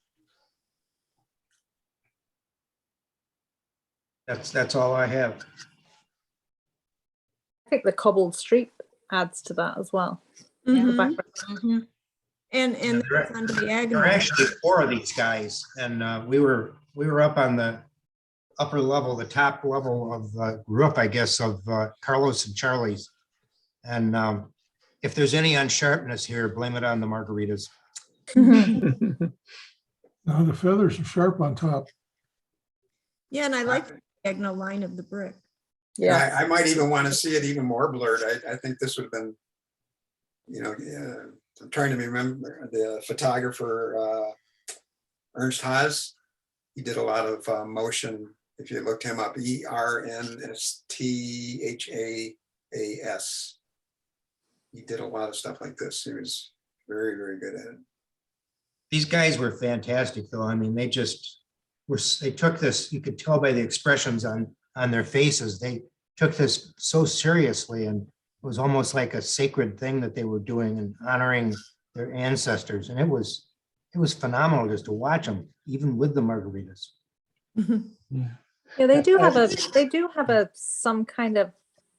S7: That's all I have.
S4: I think the cobbled street adds to that as well. The
S6: Mhm.
S4: background.
S5: Mhm.
S6: And
S7: Yeah,
S6: that's on
S7: There are
S6: diagonal.
S7: actually 4 of these guys, and we were up on the upper level, the top level of the roof, I guess, of Carlos and Charlie's. And if there's any unsharpness here, blame it on the margaritas.
S3: Now the feathers are sharp on top.
S6: Yeah, and I like the diagonal line of the brick.
S4: Yeah.
S1: I might even want to see it even more blurred. I think this would have been, I'm trying to remember the photographer, Ernst Haas. He did a lot of motion. If you looked him up, ERNSTHAAS. He did a lot of stuff like this. He was very, very good at it.
S7: These guys were fantastic, though. I mean, they they took this, you could tell by the expressions on their faces, they took this so seriously, and it was almost like a sacred thing that they were doing and honoring their ancestors. And it was phenomenal just to watch them, even with the margaritas.
S10: Yeah.
S4: Yeah, they do have some kind of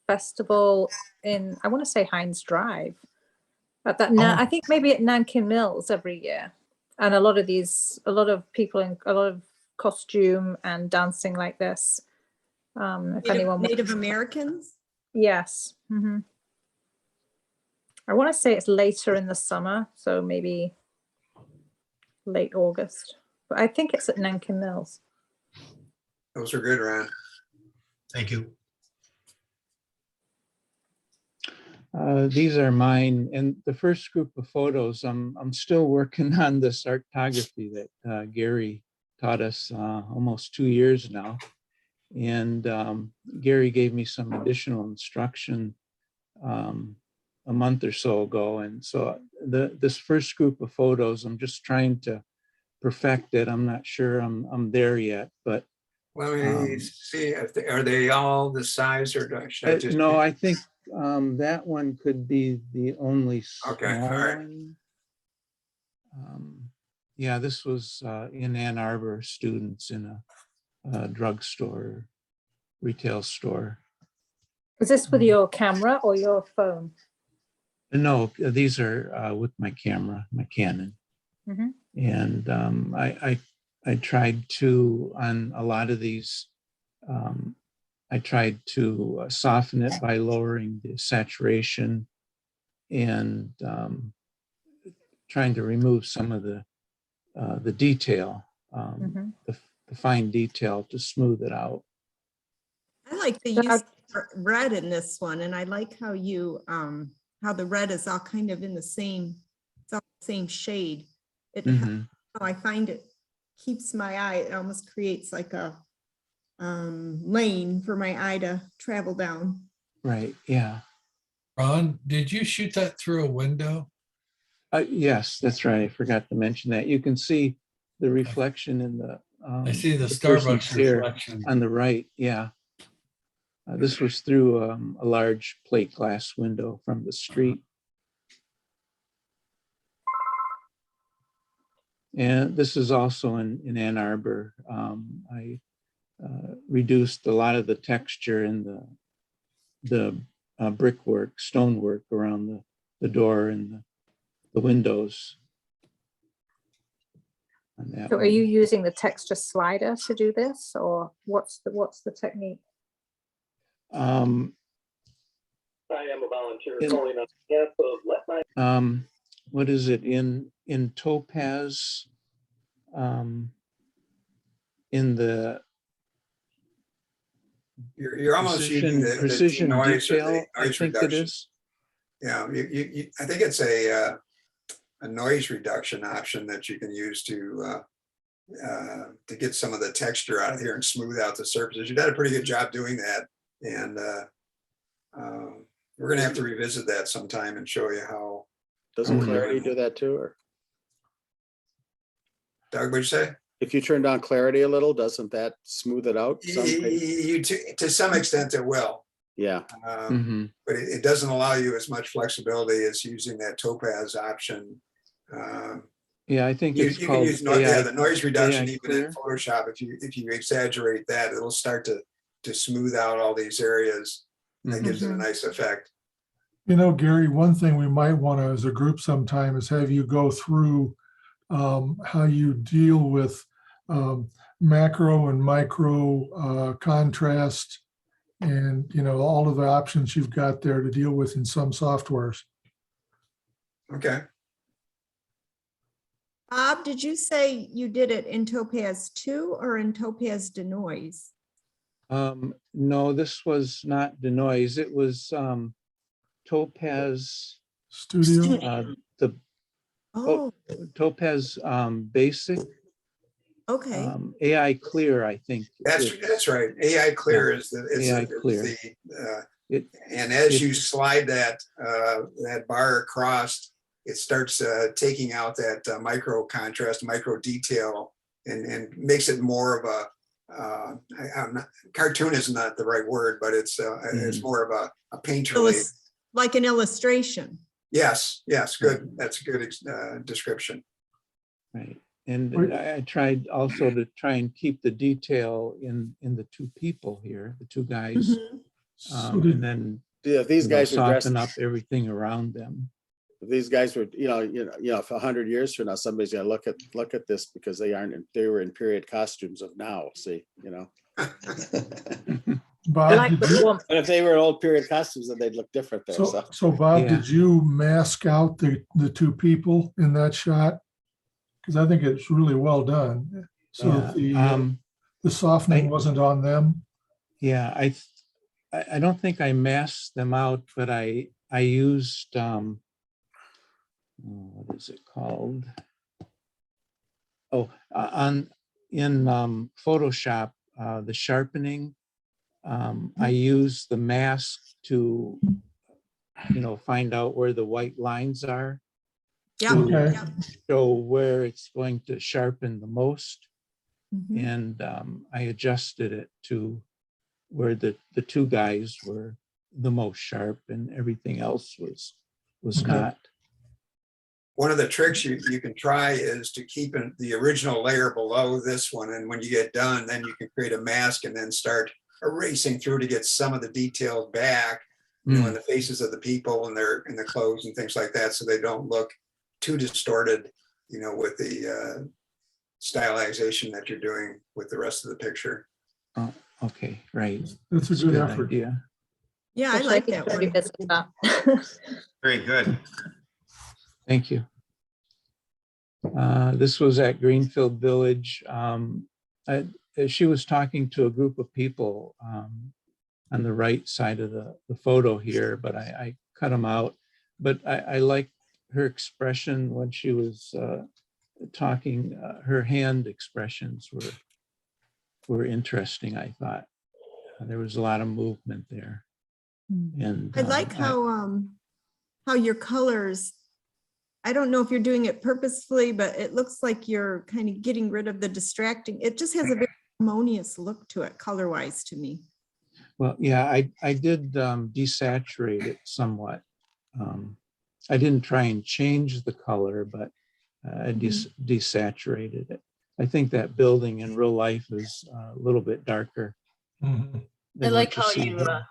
S4: festival in, I want to say Heinz Drive. At that, I think maybe at Nankin Mills every year. And a lot of people in a lot of costume and dancing like this. If anyone wants-
S6: Native Americans?
S4: Yes. Mhm. I want to say it's later in the summer, so maybe late August. But I think it's at Nankin Mills.
S1: Those are good, Ron.
S7: Thank you.
S10: These are mine, and the first group of photos, I'm still working on this artography that Gary taught us almost 2 years now. And Gary gave me some additional instruction a month or so ago. And so this first group of photos, I'm just trying to perfect it. I'm not sure I'm there yet, but
S1: Let me see if are they all the size, or should I just?
S10: no, I think that one could be the only
S1: Okay, all
S10: small
S1: right.
S10: one. Yeah, this was in Ann Arbor, students in a drugstore, retail store.
S4: Is this with your camera or your phone?
S10: No, these are with my camera, my Canon.
S4: Mhm.
S10: And I tried to, on a lot of these, I tried to soften it by lowering the saturation and trying to remove some of the detail,
S4: Mhm.
S10: the fine detail, to smooth it out.
S6: I like the
S4: Doug-
S6: use of red in this one, and I like how you, how the red is all kind of in the same, it's all the same shade.
S10: Mhm.
S6: I find it keeps my eye, it almost creates like a lane for my eye to travel down.
S10: Right, yeah.
S9: Ron, did you shoot that through a window?
S10: Yes, that's right. I forgot to mention that. You can see the reflection in the.
S9: I see the
S10: person's
S9: Starbucks
S10: here
S9: reflection.
S10: on the right, yeah. This was through a large plate glass window from the street. And this is also in Ann Arbor. I reduced a lot of the texture in the brickwork, stonework around the door and the windows. on that
S4: So are
S10: one.
S4: you using the texture slider to do this, or what's the technique?
S11: I am a volunteer
S10: in-
S11: calling on behalf of Let My
S10: What is it in Topaz? In the
S1: You're almost using the
S10: precision
S1: noise or the
S10: detail, I
S1: noise
S10: think it
S1: reduction.
S10: is.
S1: Yeah, I think it's a noise reduction option that you can use to get some of the texture out of here and smooth out the surfaces. You did a pretty good job doing that, and we're gonna have to revisit that sometime and show you how.
S2: Doesn't
S10: Mhm.
S2: Clarity do that too? Or
S1: Doug, what'd you say?
S2: if you turn down Clarity a little, doesn't that smooth it out?
S1: To some extent it will,
S2: Yeah.
S10: Mhm.
S1: but it doesn't allow you as much flexibility as using that Topaz option.
S10: Yeah, I think
S1: You
S10: it's
S1: can
S10: called
S1: use the noise reduction
S10: AI
S1: even in
S10: clear.
S1: Photoshop. If you exaggerate that, it'll start to smooth out all these areas. That gives it a
S4: Mhm.
S1: nice effect.
S3: You know, Gary, one thing we might want to, as a group sometime, is have you go through how you deal with macro and micro contrast, and, you know, all of the options you've got there to deal with in some softwares.
S1: Okay.
S6: Bob, did you say you did it in Topaz 2 or in Topaz Denoise?
S10: No, this was not Denoise. It was Topaz,
S3: Studio,
S10: the
S6: Oh,
S10: Topaz Basic,
S6: okay.
S10: AI Clear, I think.
S1: That's right. AI Clear is
S10: AI Clear. It-
S1: and as
S10: it-
S1: you slide that bar across, it starts taking out that micro contrast, micro detail and makes it more of a, cartoon is not the right word, but it's more of a painterly.
S6: Like an illustration.
S1: Yes, good. That's a good description.
S10: Right. And I tried also to try and keep the detail in the two people here, the two guys.
S3: So did-
S10: And then
S2: Yeah, these
S10: you know,
S2: guys were dressed,
S10: soften up everything around them.
S2: these guys were, if 100 years from now, somebody's gonna look at this because they were in period costumes of now, see,
S4: I
S3: Bob,
S4: like
S3: did
S4: the
S3: you,
S4: warmth.
S2: But if they were old period costumes, then they'd look different there,
S3: so,
S2: so.
S3: so Bob,
S10: Yeah.
S3: did you mask out the two people in that shot? Because I think it's really well done. So
S10: Yeah,
S3: the softening
S10: I-
S3: wasn't on them.
S10: Yeah, I don't think I masked them out, but I used what is it called? Oh, in Photoshop, the sharpening, I use the mask to, find out where the white lines are,
S6: Yeah.
S3: Okay.
S6: yeah.
S10: show where it's going to sharpen the most.
S6: Mhm.
S10: And I adjusted it to where the two guys were the most sharp and everything else was
S3: Okay.
S10: not.
S1: One of the tricks you can try is to keep the original layer below this one. And when you get done, then you can create a mask and then start erasing through to get some of the details back, in the faces of the people and in the clothes and things like that. So they don't look too distorted, with the stylization that you're doing with the rest of the picture.
S10: Oh, okay, right.
S3: That's a
S10: That's a
S3: good
S10: good
S3: effort.
S10: idea.
S6: Yeah, I like that one.
S4: Revisit that.
S7: Very good.
S10: Thank you. This was at Greenfield Village. She was talking to a group of people on the right side of the photo here, but I cut them out. But I like her expression when she was talking. Her hand expressions were interesting, I thought. There was a lot of movement there. And
S6: I like how your colors, I don't know if you're doing it purposefully, but it looks like you're kind of getting rid of the distracting. It just has a very harmonious look to it, color-wise to me.
S10: Well, yeah, I did desaturate it somewhat. I didn't try and change the color, but I desaturated it. I think that building in real life is a little bit darker.
S3: Mhm.
S5: I
S10: than
S5: like
S10: what
S5: how
S10: see
S5: you
S10: here.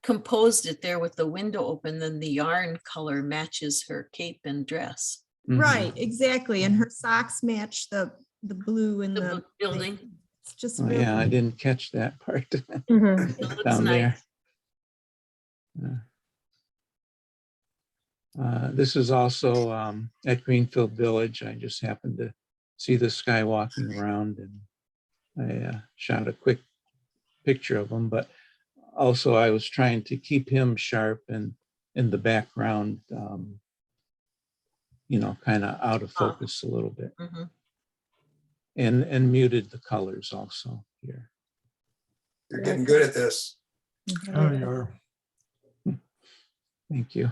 S5: composed it there with the window open, then the yarn color matches her cape and dress.
S10: Mhm.
S6: Right, exactly. And her socks match the blue and
S5: The
S6: the
S5: building.
S6: It's just
S10: Oh,
S6: really,
S10: yeah, I didn't catch that part
S4: Mhm.
S5: It looks
S10: down there.
S5: nice.
S10: This is also at Greenfield Village. I just happened to see this guy walking around and I shot a quick picture of him, but also I was trying to keep him sharp and in the background, kind of out of focus a little bit
S5: Mhm.
S10: and muted the colors also here.
S1: You're getting good at this.
S3: Oh, you are.
S10: Thank you.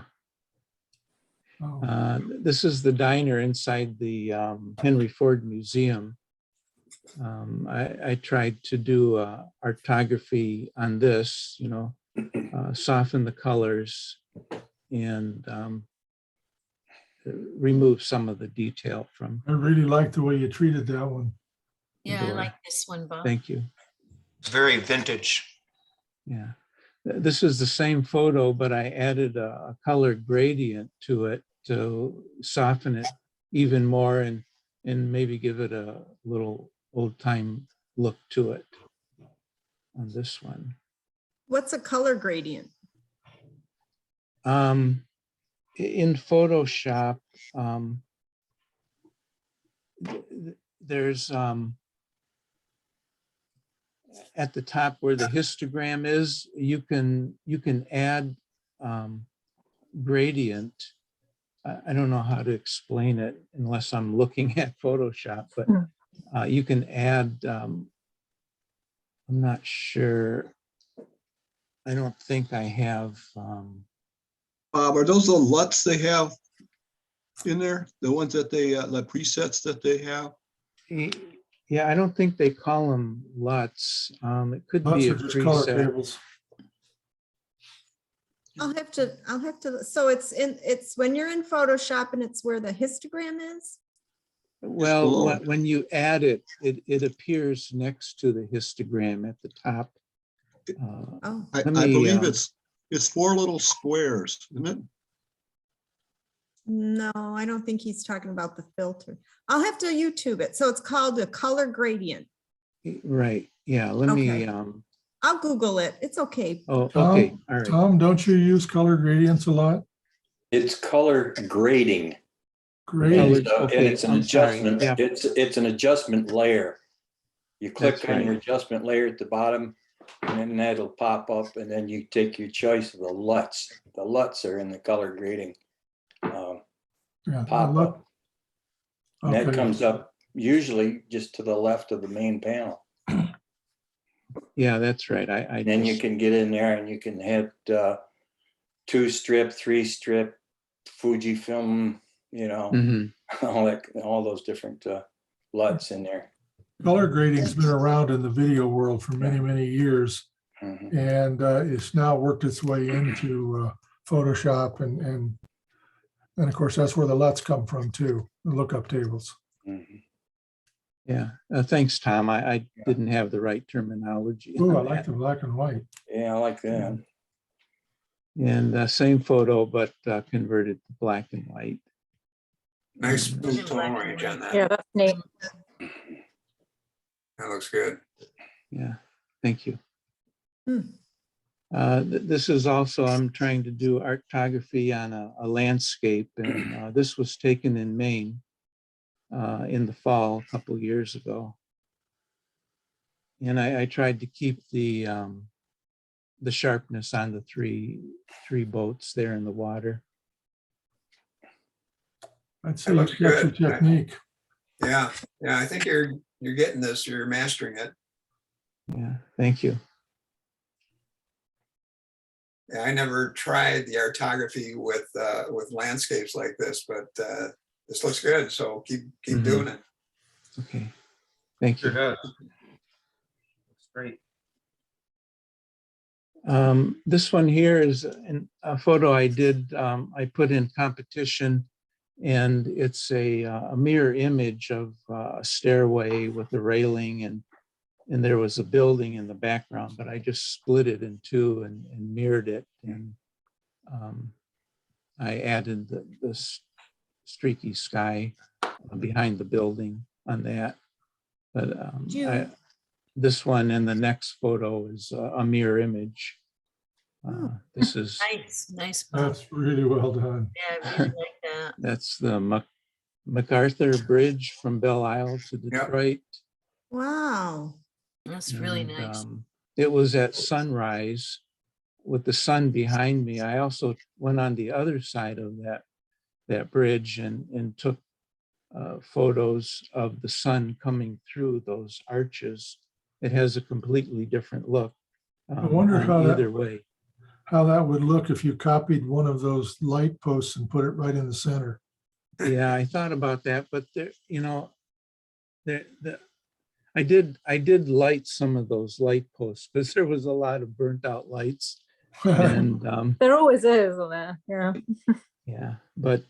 S3: Oh,
S10: This is the diner inside the Henry Ford Museum. I tried to do artography on this, soften the colors and remove some of the detail from.
S3: I really like the way you treated that one.
S5: Yeah, I
S10: door.
S5: like this one, Bob.
S10: Thank you.
S7: It's very vintage.
S10: Yeah. This is the same photo, but I added a color gradient to it to soften it even more and maybe give it a little old time look to it on this one.
S6: what's a color gradient?
S10: In Photoshop, there's at the top where the histogram is, you can add gradient. I don't know how to explain it unless I'm looking at Photoshop, but you can add, I'm not sure. I don't think I have,
S12: Bob, are those the LUTs they have in there? The ones that they, the presets that they have?
S10: Yeah, I don't think they call them LUTs. It could
S3: Lots
S10: be a
S3: are just color
S10: preset.
S3: tables.
S6: I'll have to, so it's when you're in Photoshop and it's where the histogram is?
S10: Well,
S12: below.
S10: when you add it, it appears next to the histogram at the top.
S6: Oh,
S12: I
S10: Let me,
S12: believe it's 4 little squares, isn't it?
S6: no, I don't think he's talking about the filter. I'll have to YouTube it. So it's called a color gradient.
S10: Right, yeah, let me,
S6: Okay. I'll Google it. It's okay.
S10: oh,
S3: Tom?
S10: okay, all right.
S3: Tom, don't you use color gradients a lot?
S8: It's color grading.
S3: Grading.
S10: Colored-
S8: And
S10: okay,
S8: it's an
S10: I'm sorry,
S8: adjustment,
S10: yeah.
S8: it's an adjustment layer. You click
S10: That's
S8: on your
S10: right.
S8: adjustment layer at the bottom, and then that'll pop up, and then you take your choice of the LUTs. The LUTs are in the color grading.
S3: Yeah,
S8: Pop
S3: look.
S8: up. And that
S3: Okay.
S8: comes up usually just to the left of the main panel.
S10: Yeah, that's right. I
S8: And then you
S10: just-
S8: can get in there and you can hit 2-strip, 3-strip, Fujifilm, you know,
S10: Mhm.
S8: all those different LUTs in there.
S3: Color grading's been around in the video world for many, many years.
S8: Mhm.
S3: And it's now worked its way into Photoshop and of course, that's where the LUTs come from too, the lookup tables.
S8: Mhm.
S10: Yeah, thanks, Tom. I didn't have the right terminology.
S3: Ooh, I
S10: on
S3: like
S10: that.
S3: the black and white.
S8: Yeah, I like that.
S10: And same photo, but converted to black and white.
S1: Nice
S10: And,
S1: blue tone range on
S4: Yeah,
S1: that.
S4: that's neat.
S1: That looks good.
S10: Yeah, thank you.
S6: Hmm.
S10: This is also, I'm trying to do artography on a landscape, and this was taken in Maine in the fall, a couple years ago. And I tried to keep the sharpness on the three boats there in the water.
S3: I'd say
S1: That
S3: you
S1: looks
S3: got your
S1: good.
S3: technique.
S1: Yeah, yeah, I think you're getting this, you're mastering it.
S10: Yeah, thank you.
S1: Yeah, I never tried the artography with landscapes like this, but this looks good. So keep
S10: Mhm.
S1: doing it.
S10: Okay, thank you.
S7: does. Looks great.
S10: This one here is a photo I did, I put in competition, and it's a mirror image of a stairway with a railing, and there was a building in the background, but I just split it in two and mirrored it. And I added the streaky sky behind the building on that. But this one and the next photo is a mirror image. This is,
S5: nice, Bob.
S3: That's really well done.
S5: Yeah, I really like that.
S10: that's the MacArthur Bridge from Belle Isle to Detroit.
S6: wow.
S5: That's really
S10: And,
S5: nice.
S10: it was at sunrise with the sun behind me. I also went on the other side of that bridge and took photos of the sun coming through those arches. It has a completely different look.
S3: I wonder
S10: on
S3: how that-
S10: either way.
S3: How that would look if you copied one of those light posts and put it right in the center.
S10: Yeah, I thought about that, but there, I did light some of those light posts because there was a lot of burnt out lights. And
S4: There always is, isn't there? Yeah.
S10: yeah, but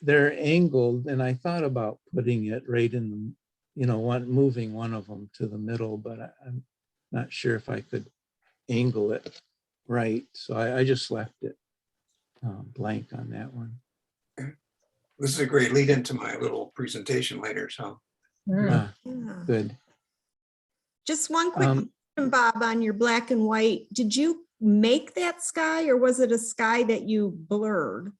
S10: they're angled, and I thought about putting it right in the, moving one of them to the middle, but I'm not sure if I could angle it right. So I just left it blank on that one.
S1: This is a great lead into my little presentation later. So
S4: Mm.
S6: Yeah.
S10: Good.
S6: Just one quick
S10: Um,
S6: question, Bob, on your black and white. Did you make that sky or was it a sky that you blurred?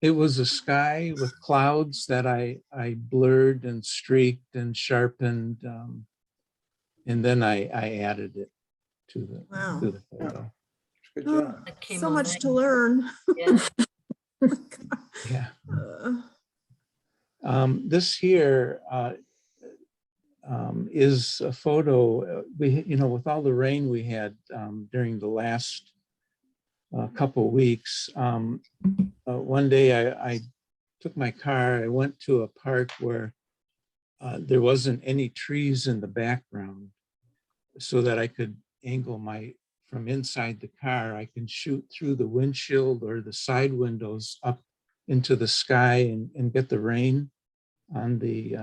S10: It was a sky with clouds that I blurred and streaked and sharpened, and then I added it to the
S6: Wow.
S10: photo.
S8: Good
S6: Oh,
S8: job.
S5: That came
S6: so
S5: out
S6: much
S5: nice.
S6: to learn.
S5: Yeah.
S10: Yeah.
S6: Uh,
S10: This here is a photo. With all the rain we had during the last couple weeks. One day I took my car. I went to a park where there wasn't any trees in the background, so that I could angle from inside the car, I can shoot through the windshield or the side windows up into the sky and get the rain on the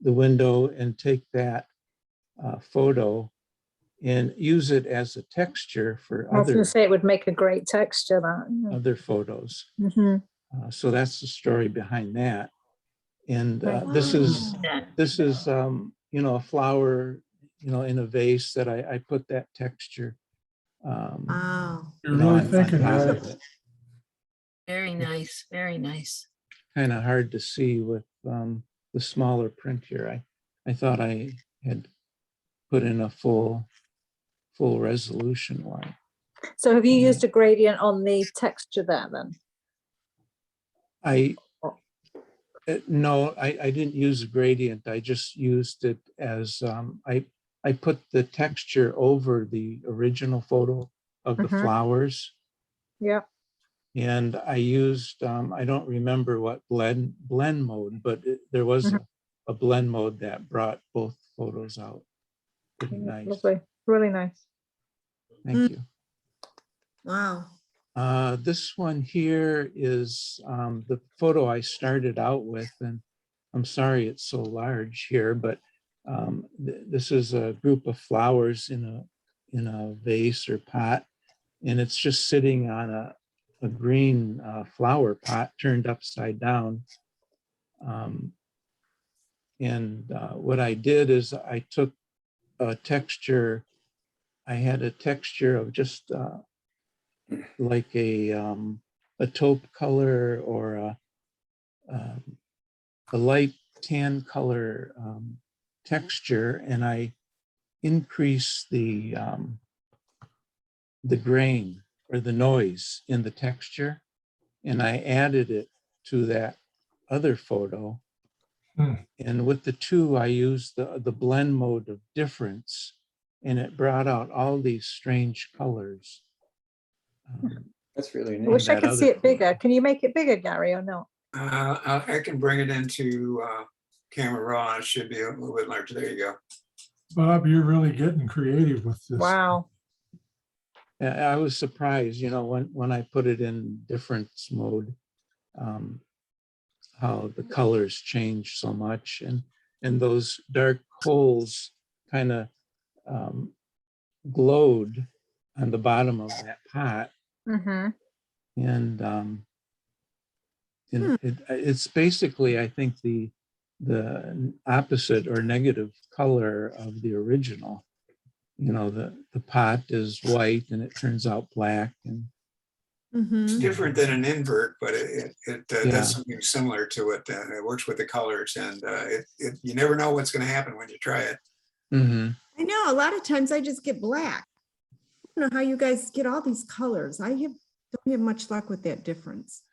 S10: window and take that photo and use it as a texture for
S4: I was going
S10: other
S4: to say it would make a great texture. That.
S10: other photos.
S4: Hmm.
S10: So that's the story behind that. And
S4: Right.
S10: this is
S5: Yeah.
S10: a flower, in a vase that I put that texture.
S6: Wow.
S3: You're really
S10: on
S3: thinking,
S10: top
S3: right?
S10: of it.
S5: Very nice, very nice.
S10: Kind of hard to see with the smaller print here. I thought I had put in a full resolution one.
S4: So have you used a gradient on the texture there then?
S10: No, I didn't use a gradient. I just used it as I put the texture over the original photo of the flowers.
S4: Yeah.
S10: And I used, I don't remember what blend mode, but there was a blend mode that brought both photos out. Pretty nice.
S4: Lovely. Really nice.
S10: Thank you.
S6: Wow.
S10: This one here is the photo I started out with, and I'm sorry it's so large here, but this is a group of flowers in a vase or pot, and it's just sitting on a green flower pot turned upside down. What I did is I took a texture. I had a texture of just like a taupe color or a light tan color texture, and I increased the grain or the noise in the texture, and I added it to that other photo. And with the two, I used the blend mode of difference, and it brought out all these strange colors.
S8: That's really
S4: I
S8: neat.
S4: wish I
S10: that
S4: could see
S10: other
S4: it bigger. Can you make it bigger, Gary, or no?
S1: I can bring it into camera raw. It should be a little bit larger. There you go.
S3: Bob, you're really getting creative with this.
S4: Wow.
S10: I was surprised, when I put it in difference mode, how the colors change so much, and those dark holes kind of glowed on the bottom of that pot.
S4: Mm-hmm.
S10: And it's basically, I think, the opposite or negative color of the original. The pot is white and it turns out black, and
S1: It's different than an invert, but it
S10: Yeah.
S1: does something similar to it. It works with the colors, and you never know what's going to happen when you try it.
S10: Mhm.
S6: I know a lot of times I just get black. I don't know how you guys get all these colors. Don't have much luck with that difference.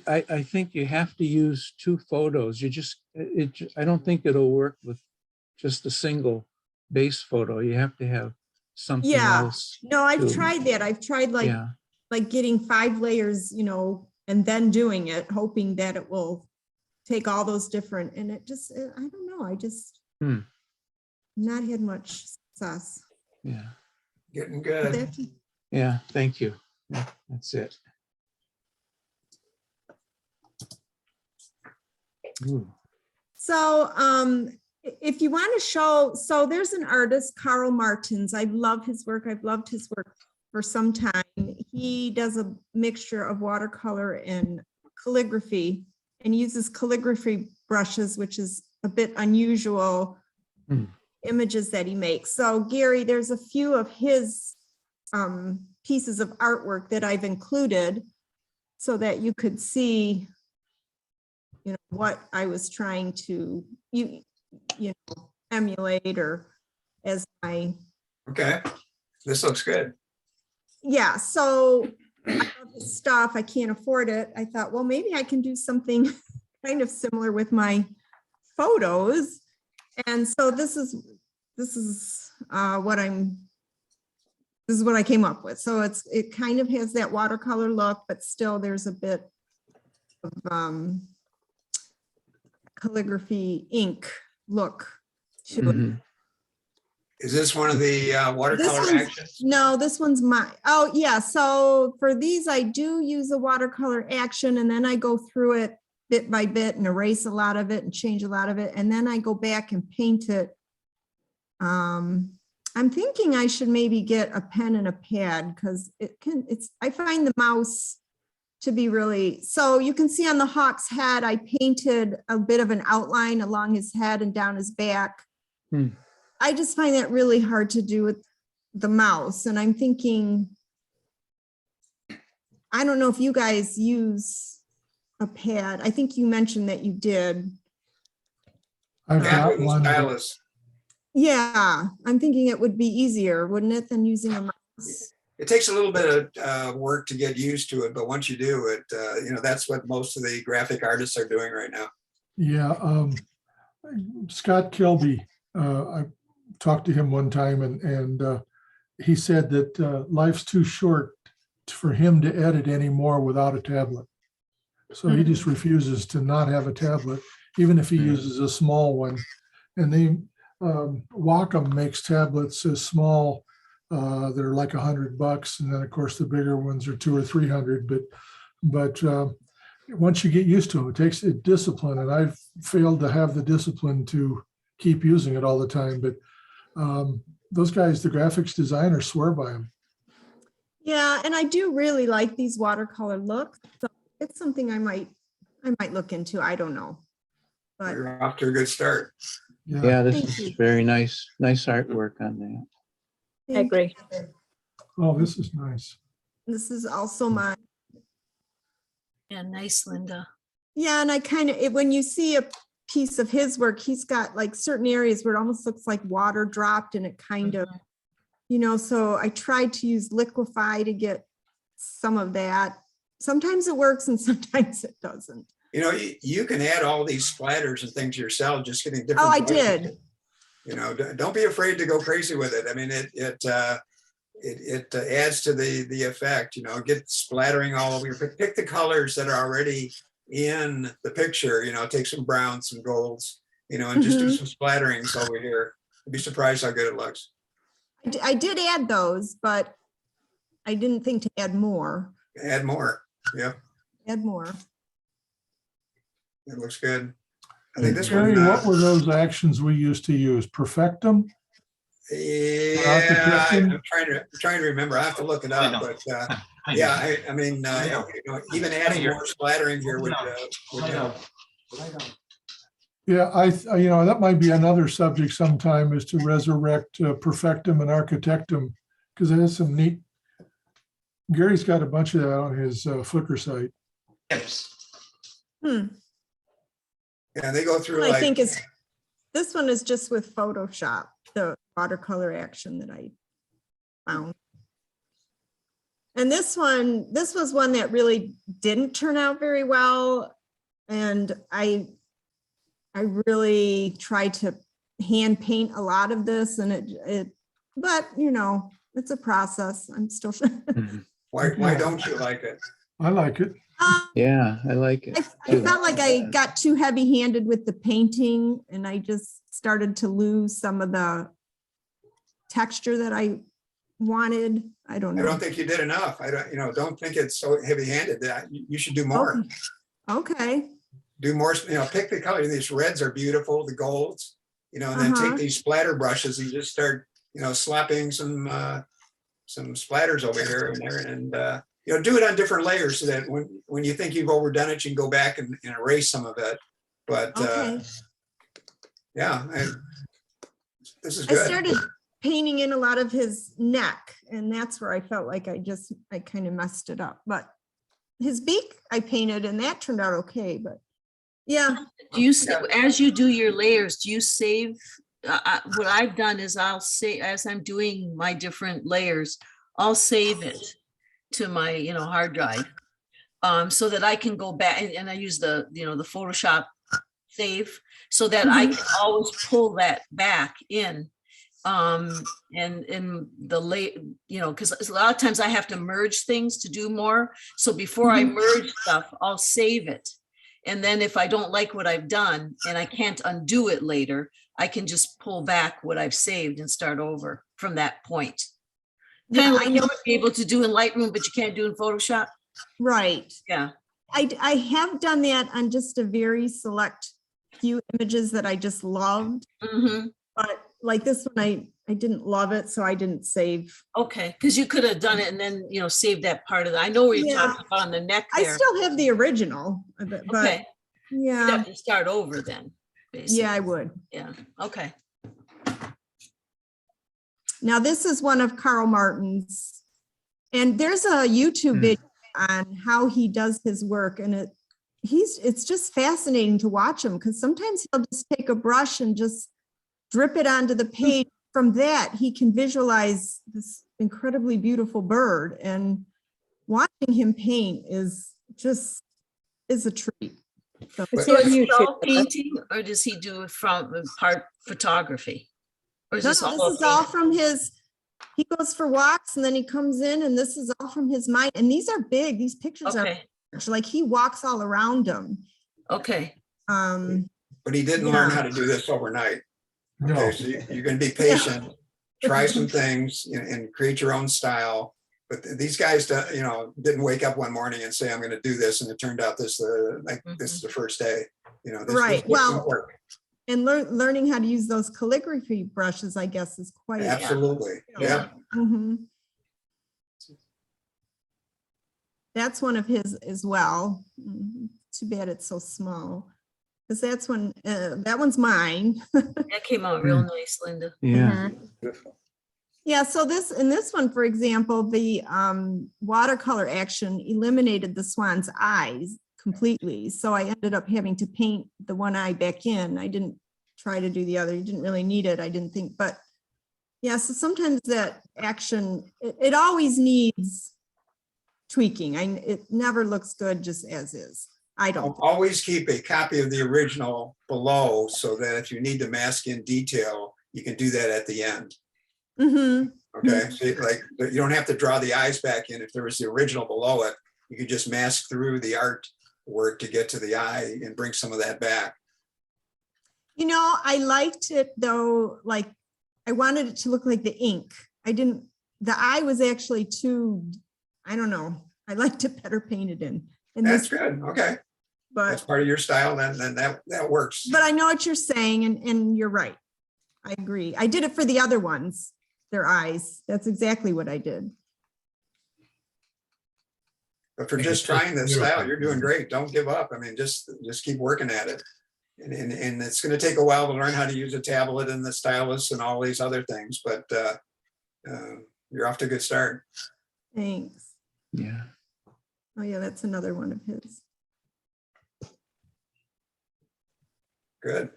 S10: I think you have to use two photos. I don't think it'll work with just a single base photo. You have to have something
S6: Yeah.
S10: else.
S6: No, I've
S10: to-
S6: tried that. I've tried
S10: Yeah.
S6: like getting 5 layers, and then doing it, hoping that it will take all those different, and I don't know. I just not had much success.
S10: Yeah.
S1: Getting
S6: But
S1: good.
S6: that's-
S10: Yeah. Thank you. Yeah, that's it. Ooh.
S6: So if you want to show, so there's an artist, Carl Martins. I love his work. I've loved his work for some time. He does a mixture of watercolor and calligraphy, and uses calligraphy brushes, which is a bit unusual images that he makes. So Gary, there's a few of his pieces of artwork that I've included so that you could see what I was trying to emulate or as my.
S1: Okay, this looks good.
S6: Yeah, so I love his stuff. I can't afford it. I thought, well, maybe I can do something kind of similar with my photos. And so this is what I came up with. So it kind of has that watercolor look, but still there's a bit of calligraphy ink look to it.
S10: Mhm.
S1: Is this one of the watercolor
S6: one's-
S1: actions?
S6: No, this one's my, oh, yeah, so for these, I do use a watercolor action, and then I go through it bit by bit and erase a lot of it and change a lot of it, and then I go back and paint it. I'm thinking I should maybe get a pen and a pad, because I find the mouse to be really, so you can see on the hawk's head, I painted a bit of an outline along his head and down his back.
S10: Hmm.
S6: I just find that really hard to do with the mouse, and I'm thinking, I don't know if you guys use a pad. I think you mentioned that you did.
S3: I've
S1: Yeah,
S3: got
S1: with the
S3: one. but
S1: stylus.
S6: Yeah, I'm thinking it would be easier, wouldn't it, than using a mouse?
S1: It takes a little bit of work to get used to it, but once you do it, that's what most of the graphic artists are doing right now.
S3: Yeah, Scott Kilby, I talked to him one time and he said that life's too short for him to edit anymore without a tablet. So he just refuses to not have a tablet, even if he uses a small one. And they, Wacom makes tablets as small, they're like $100. And then of course the bigger ones are 200 or 300, but once you get used to them, it takes a discipline, and I've failed to have the discipline to keep using it all the time. But those guys, the graphics designers, swear by them.
S6: Yeah, and I do really like these watercolor looks. So it's something I might look into. I don't know. But
S1: You're off to a good start.
S10: Yeah, this
S6: Thank
S10: is
S6: you.
S10: very nice artwork on that.
S4: I agree.
S3: Oh, this is nice.
S6: This is also my,
S5: Yeah, nice, Linda.
S6: yeah, and I kind of, when you see a piece of his work, he's got like certain areas where it almost looks like water dropped, and it kind of, so I tried to use Liquify to get some of that. Sometimes it works and sometimes it doesn't.
S1: You can add all these splatters and things yourself, just getting different.
S6: Oh, I
S1: brushes.
S6: did.
S1: Don't be afraid to go crazy with it. I mean, it adds to the effect, get splattering all over your, pick the colors that are already in the picture, take some browns, some golds, and just do some splatterings over here. You'd be surprised how good it looks.
S6: I did add those, but I didn't think to add more.
S1: Add more. Yeah,
S6: Add more.
S1: it looks good. I think this
S3: Gary,
S1: one.
S3: what were those actions we used to use? Perfectum?
S1: Yeah, I'm trying to remember. I have to look it up, but yeah, I mean, even adding more splattering here would help.
S3: Yeah, that might be another subject sometime, is to resurrect Perfectum and Architectum, because it has some neat, Gary's got a bunch of that on his Flickr site.
S1: Yeah, they go through
S6: I
S1: like.
S6: think this one is just with Photoshop, the watercolor action that I found. And this was one that really didn't turn out very well. And I really tried to hand paint a lot of this, and but it's a process. I'm still.
S1: Why don't you like it?
S3: I like it.
S10: Yeah, I like it.
S6: I felt like I got too heavy-handed with the painting, and I just started to lose some of the texture that I wanted. I don't
S1: I
S6: know.
S1: don't think you did enough. I don't think it's so heavy-handed. That you should do more.
S6: Okay.
S1: Do more. Pick the color. These reds are beautiful. The golds. And then take these splatter brushes and just start, slapping some splatters over here and there, and do it on different layers so that when you think you've overdone it, you can go back and erase some of it. But yeah, this is
S6: I
S1: good.
S6: started painting in a lot of his neck, and that's where I felt like I kind of messed it up. But his beak I painted, and that turned out okay. But yeah.
S5: Do you, as you do your layers, do you save? What I've done is I'll say, as I'm doing my different layers, I'll save it to my, hard drive, so that I can go back and I use the Photoshop save so that I can always pull that back in. And in the late, because a lot of times I have to merge things to do more. So before I merge stuff, I'll save it. And then if I don't like what I've done and I can't undo it later, I can just pull back what I've saved and start over from that point.
S6: Yeah,
S5: Kind of
S6: I
S5: like you
S6: know,
S5: might be able to do in Lightroom, but you can't do in Photoshop.
S6: right.
S5: Yeah.
S6: I have done that on just a very select few images that I just loved,
S5: Mhm.
S6: but like this one, I didn't love it, so I didn't save.
S5: Okay, because you could have done it and then, save that part of that. I know where you're
S6: Yeah.
S5: talking about on the neck
S6: I
S5: there.
S6: still have the original, but
S5: Okay, you'd
S6: yeah,
S5: have to start over then.
S6: yeah, I
S5: basically.
S6: would.
S5: Yeah, okay.
S6: Now, this is one of Carl Martin's. And there's a YouTube video on how he does his work, and it's just fascinating to watch him, because sometimes he'll just take a brush and just drip it onto the page. From that, he can visualize this incredibly beautiful bird, and watching him paint is a treat. So-
S4: It's
S5: So
S4: on
S5: is he
S4: YouTube.
S5: all painting or does he do it from part photography? Or is
S6: No,
S5: this
S6: no,
S5: all?
S6: this is all from he goes for walks and then he comes in, and this is all from his mind. And these are big, these pictures are
S5: Okay,
S6: large, like he walks all around them.
S5: okay.
S1: But he didn't learn how to do this overnight.
S3: No,
S1: Okay, so you're gonna be patient, try some things, and create your own style. But these guys, didn't wake up one morning and say, I'm gonna do this, and it turned out this is the first day, this
S6: Right,
S1: took some
S6: well,
S1: work.
S6: And learning how to use those calligraphy brushes, I guess, is quite.
S1: Absolutely, yeah.
S6: Mhm. That's one of his as well. Too bad it's so small. Because that one's mine.
S5: That came out real nice, Linda.
S10: Yeah.
S8: Beautiful.
S6: Yeah, so in this one, for example, the watercolor action eliminated the swan's eyes completely. So I ended up having to paint the one eye back in. I didn't try to do the other. You didn't really need it, I didn't think. But yeah, so sometimes that action, it always needs tweaking. It never looks good just as is. I don't.
S1: Always keep a copy of the original below, so that if you need to mask in detail, you can do that at the end.
S6: Mhm.
S1: Okay, so you don't have to draw the eyes back in. If there was the original below it, you could just mask through the art work to get to the eye and bring some of that back.
S6: I liked it though, like I wanted it to look like the ink. The eye was actually too, I don't know. I liked it better painted in. And
S1: That's good, okay. That's
S6: But
S1: part of your style, then that works.
S6: I know what you're saying, and you're right. I agree. I did it for the other ones, their eyes. That's exactly what I did.
S1: But for just trying this style, you're doing great. Don't give up. I mean, just keep working at it. And it's going to take a while to learn how to use a tablet and the stylus and all these other things, but you're off to a good start.
S6: Thanks.
S10: Yeah.
S6: Oh yeah, that's another one of his.
S1: Good.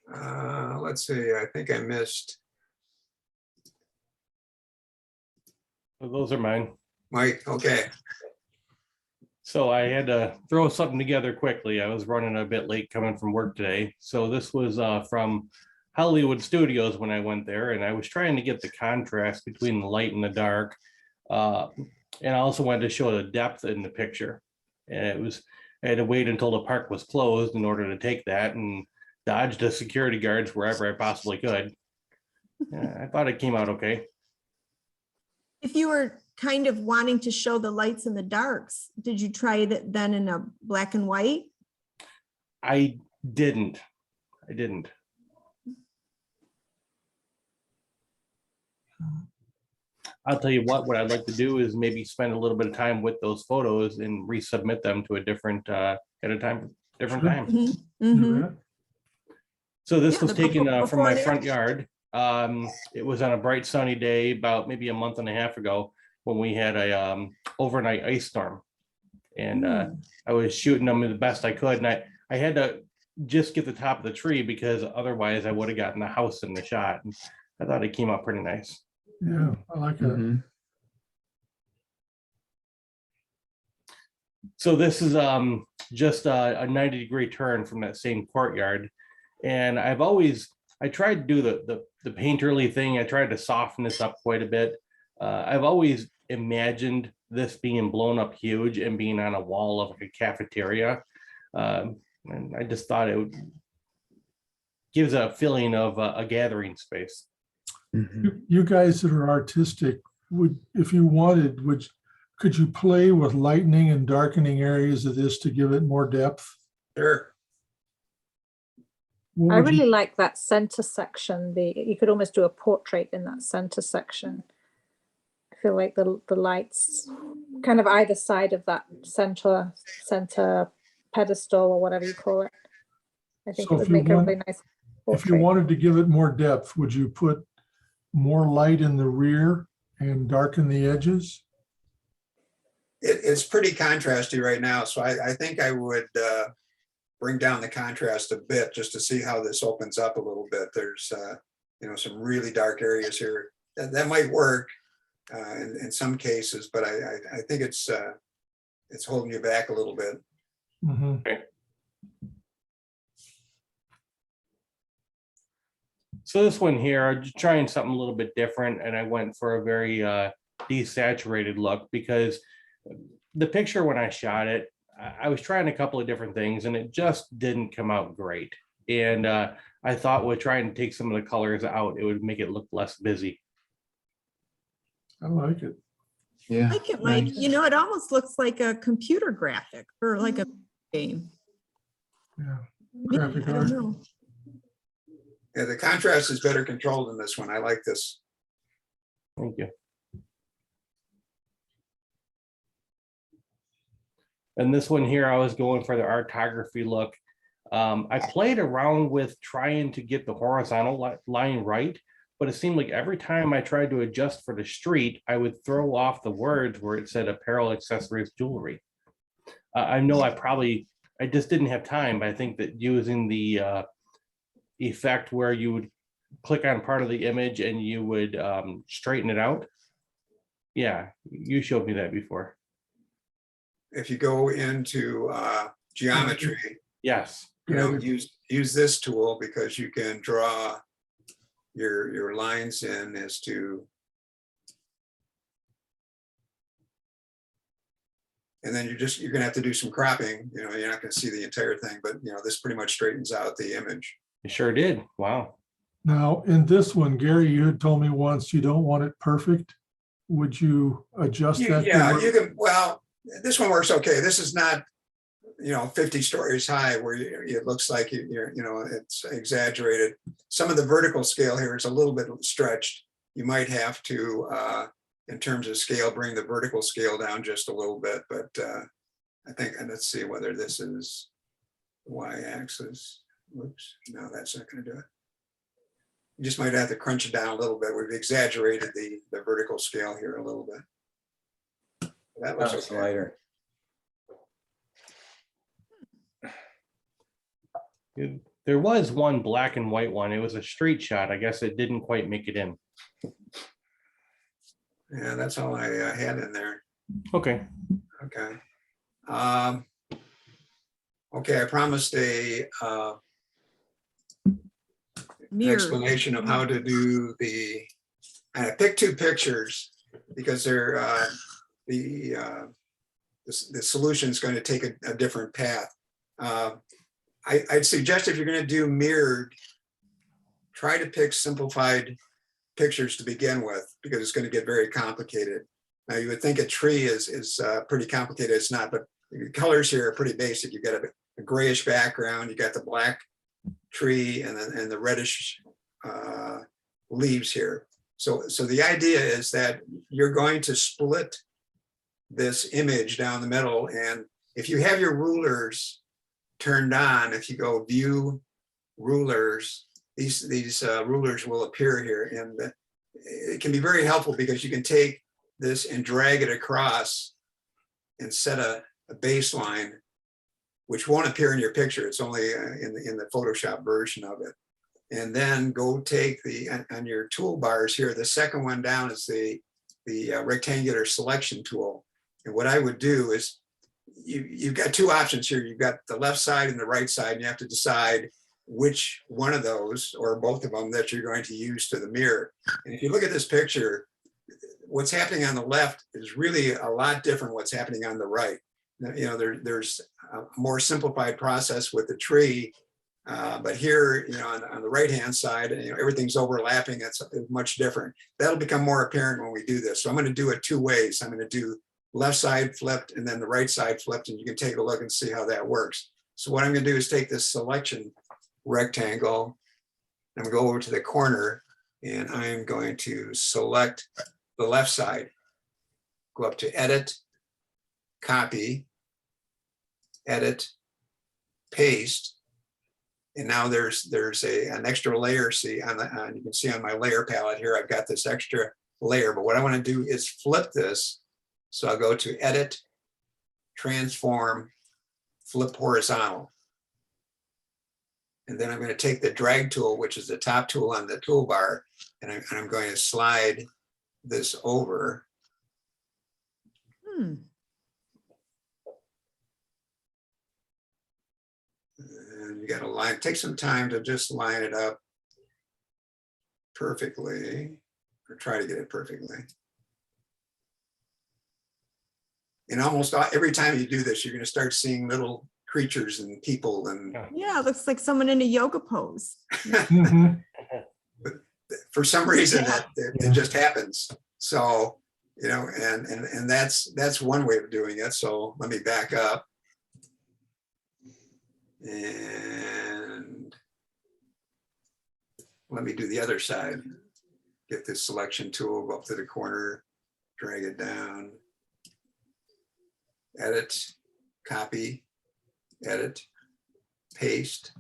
S1: Let's see, I think I missed
S13: Those are mine.
S1: Mike. Okay.
S13: So I had to throw something together quickly. I was running a bit late coming from work today. So this was from Hollywood Studios when I went there, and I was trying to get the contrast between the light and the dark. And I also wanted to show the depth in the picture. And I had to wait until the park was closed in order to take that, and dodge the security guards wherever I possibly could. I thought it came out okay.
S6: If you were kind of wanting to show the lights and the darks, did you try it then in a black and white?
S13: I didn't. I'll tell you what I'd like to do is maybe spend a little bit of time with those photos and resubmit them to a different, at a different time.
S6: Mhm,
S3: do
S6: mhm.
S3: that.
S13: So this
S6: Yeah,
S13: was
S6: the
S13: taken
S6: before
S13: from my
S6: and
S13: front
S6: after.
S13: yard. It was on a bright sunny day about maybe a month and a half ago when we had a overnight ice storm. And I was shooting them the best I could. And I had to just get the top of the tree because otherwise I would have gotten the house in the shot. And I thought it came out pretty nice.
S3: Yeah, I like that.
S10: Mhm.
S13: So this is just a 90-degree turn from that same courtyard. And I tried to do the painterly thing. I tried to soften this up quite a bit. I've always imagined this being blown up huge and being on a wall of a cafeteria. And I just thought it would gives a feeling of a gathering space.
S3: You guys that are artistic, would, if you wanted, could you play with lightening and darkening areas of this to give it more depth?
S1: Sure.
S3: What
S4: I
S3: would you-
S4: really like that center section. You could almost do a portrait in that center section. I feel like the lights kind of either side of that center pedestal or whatever you call it. I think
S3: So
S4: it would
S3: if you
S4: make a
S3: want-
S4: really nice
S3: If you
S4: portrait.
S3: wanted to give it more depth, would you put more light in the rear and darken the edges?
S1: It's pretty contrasty right now, so I think I would bring down the contrast a bit just to see how this opens up a little bit. There's some really dark areas here. That might work in some cases, but I think it's holding you back a little bit.
S3: Mhm.
S13: So this one here, I'm just trying something a little bit different, and I went for a very desaturated look because the picture when I shot it, I was trying a couple of different things and it just didn't come out great. And I thought with trying to take some of the colors out, it would make it look less busy.
S3: I like it.
S10: Yeah.
S6: I like it, Mike.
S10: nice.
S6: You know, it almost looks like a computer graphic or like a game.
S3: Yeah.
S6: Maybe,
S3: Graphic
S6: I
S3: art.
S6: don't know.
S1: Yeah, the contrast is better controlled in this one. I like this.
S13: Thank you. And this one here, I was going for the artography look. I played around with trying to get the horizontal line right, but it seemed like every time I tried to adjust for the street, I would throw off the words where it said apparel, accessories, jewelry. I know I just didn't have time, but I think that using the effect where you would click on part of the image and you would straighten it out. Yeah, you showed me that before.
S1: If you go into geometry,
S13: Yes.
S1: use this tool because you can draw your lines in as to. And then you're gonna have to do some cropping, you're not gonna see the entire thing, but this pretty much straightens out the image.
S13: It sure did. Wow.
S3: Now, in this one, Gary, you had told me once you don't want it perfect. Would you adjust that? to
S1: Yeah,
S3: work?
S1: you can, well, this one works okay. This is not, 50 stories high where it looks like it's exaggerated. Some of the vertical scale here is a little bit stretched. You might have to, in terms of scale, bring the vertical scale down just a little bit, but I think, and let's see whether this is y-axis. Whoops, no, that's not going to do it. You just might have to crunch it down a little bit. We've exaggerated the vertical scale here a little bit. That looks
S8: Sounds
S1: okay.
S8: lighter.
S13: There was one black and white one. It was a street shot. I guess it didn't quite make it in.
S1: Yeah, that's all I had in there.
S13: Okay.
S1: Okay. Okay, I promised a an
S6: Mirror.
S1: explanation of how to do I picked two pictures because they're the solution is going to take a different path. I'd suggest if you're going to do mirrored, try to pick simplified pictures to begin with because it's going to get very complicated. Now you would think a tree is pretty complicated. It's not, but the colors here are pretty basic. You've got a grayish background, you got the black tree and the reddish leaves here. So the idea is that you're going to split this image down the middle, and if you have your rulers turned on, if you go view rulers, these rulers will appear here, and it can be very helpful because you can take this and drag it across and set a baseline, which won't appear in your picture. It's only in the Photoshop version of it. And then go take on your toolbars here, the second one down is the rectangular selection tool. And what I would do is you've got two options here. You've got the left side and the right side, and you have to decide which one of those or both of them that you're going to use to the mirror. And if you look at this picture, what's happening on the left is really a lot different what's happening on the right. You know, there's a more simplified process with the tree. But here, you know, on the right-hand side, you know, everything's overlapping. It's much different. That'll become more apparent when we do this. So I'm going to do it two ways. I'm going to do left side flipped and then the right side flipped, and you can take a look and see how that works. So what I'm going to do is take this selection rectangle, I'm going to go over to the corner, and I'm going to select the left side, go up to edit, copy, edit, paste. And now there's an extra layer. See, you can see on my layer palette here, I've got this extra layer. But what I want to do is flip this. So I'll go to edit, transform, flip horizontal. And then I'm going to take the drag tool, which is the top tool on the toolbar, and I'm going to slide this over. And you got to line, take some time to just line it up perfectly, or try to get it perfectly. And almost every time you do this, you're going to start seeing little creatures and people, and
S6: Yeah, it looks like someone in a yoga pose.
S3: Mhm.
S1: for some reason it just happens. So, you know, and that's one way of doing it. So let me back up. And let me do the other side. Get this selection tool, go up to the corner, drag it down, edit, copy, edit, paste,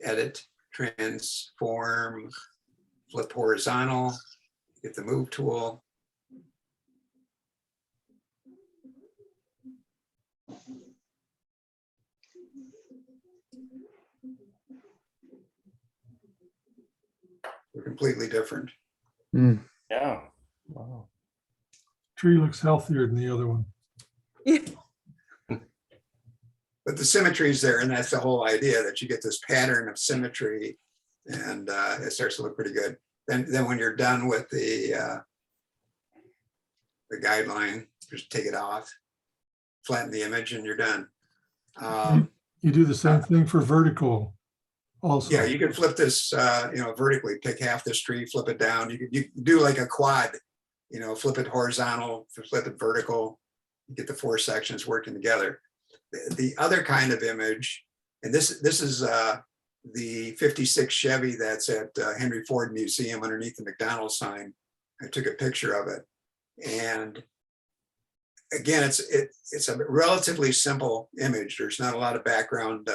S1: edit, transform, flip horizontal, get the move tool. They're completely different.
S13: Yeah. Wow.
S3: Tree looks healthier than the other one.
S1: But the symmetry is there, and that's the whole idea, that you get this pattern of symmetry, and it starts to look pretty good. Then when you're done with the guideline, just take it off, flatten the image, and you're done.
S3: You do the same thing for vertical also.
S1: Yeah, you can flip this, you know, vertically, pick half this tree, flip it down. You can do like a quad, you know, flip it horizontal, flip it vertical, get the four sections working together. The other kind of image, and this is the 56 Chevy that's at Henry Ford Museum underneath the McDonald's sign. I took a picture of it, and again, it's a relatively simple image. There's not a lot of background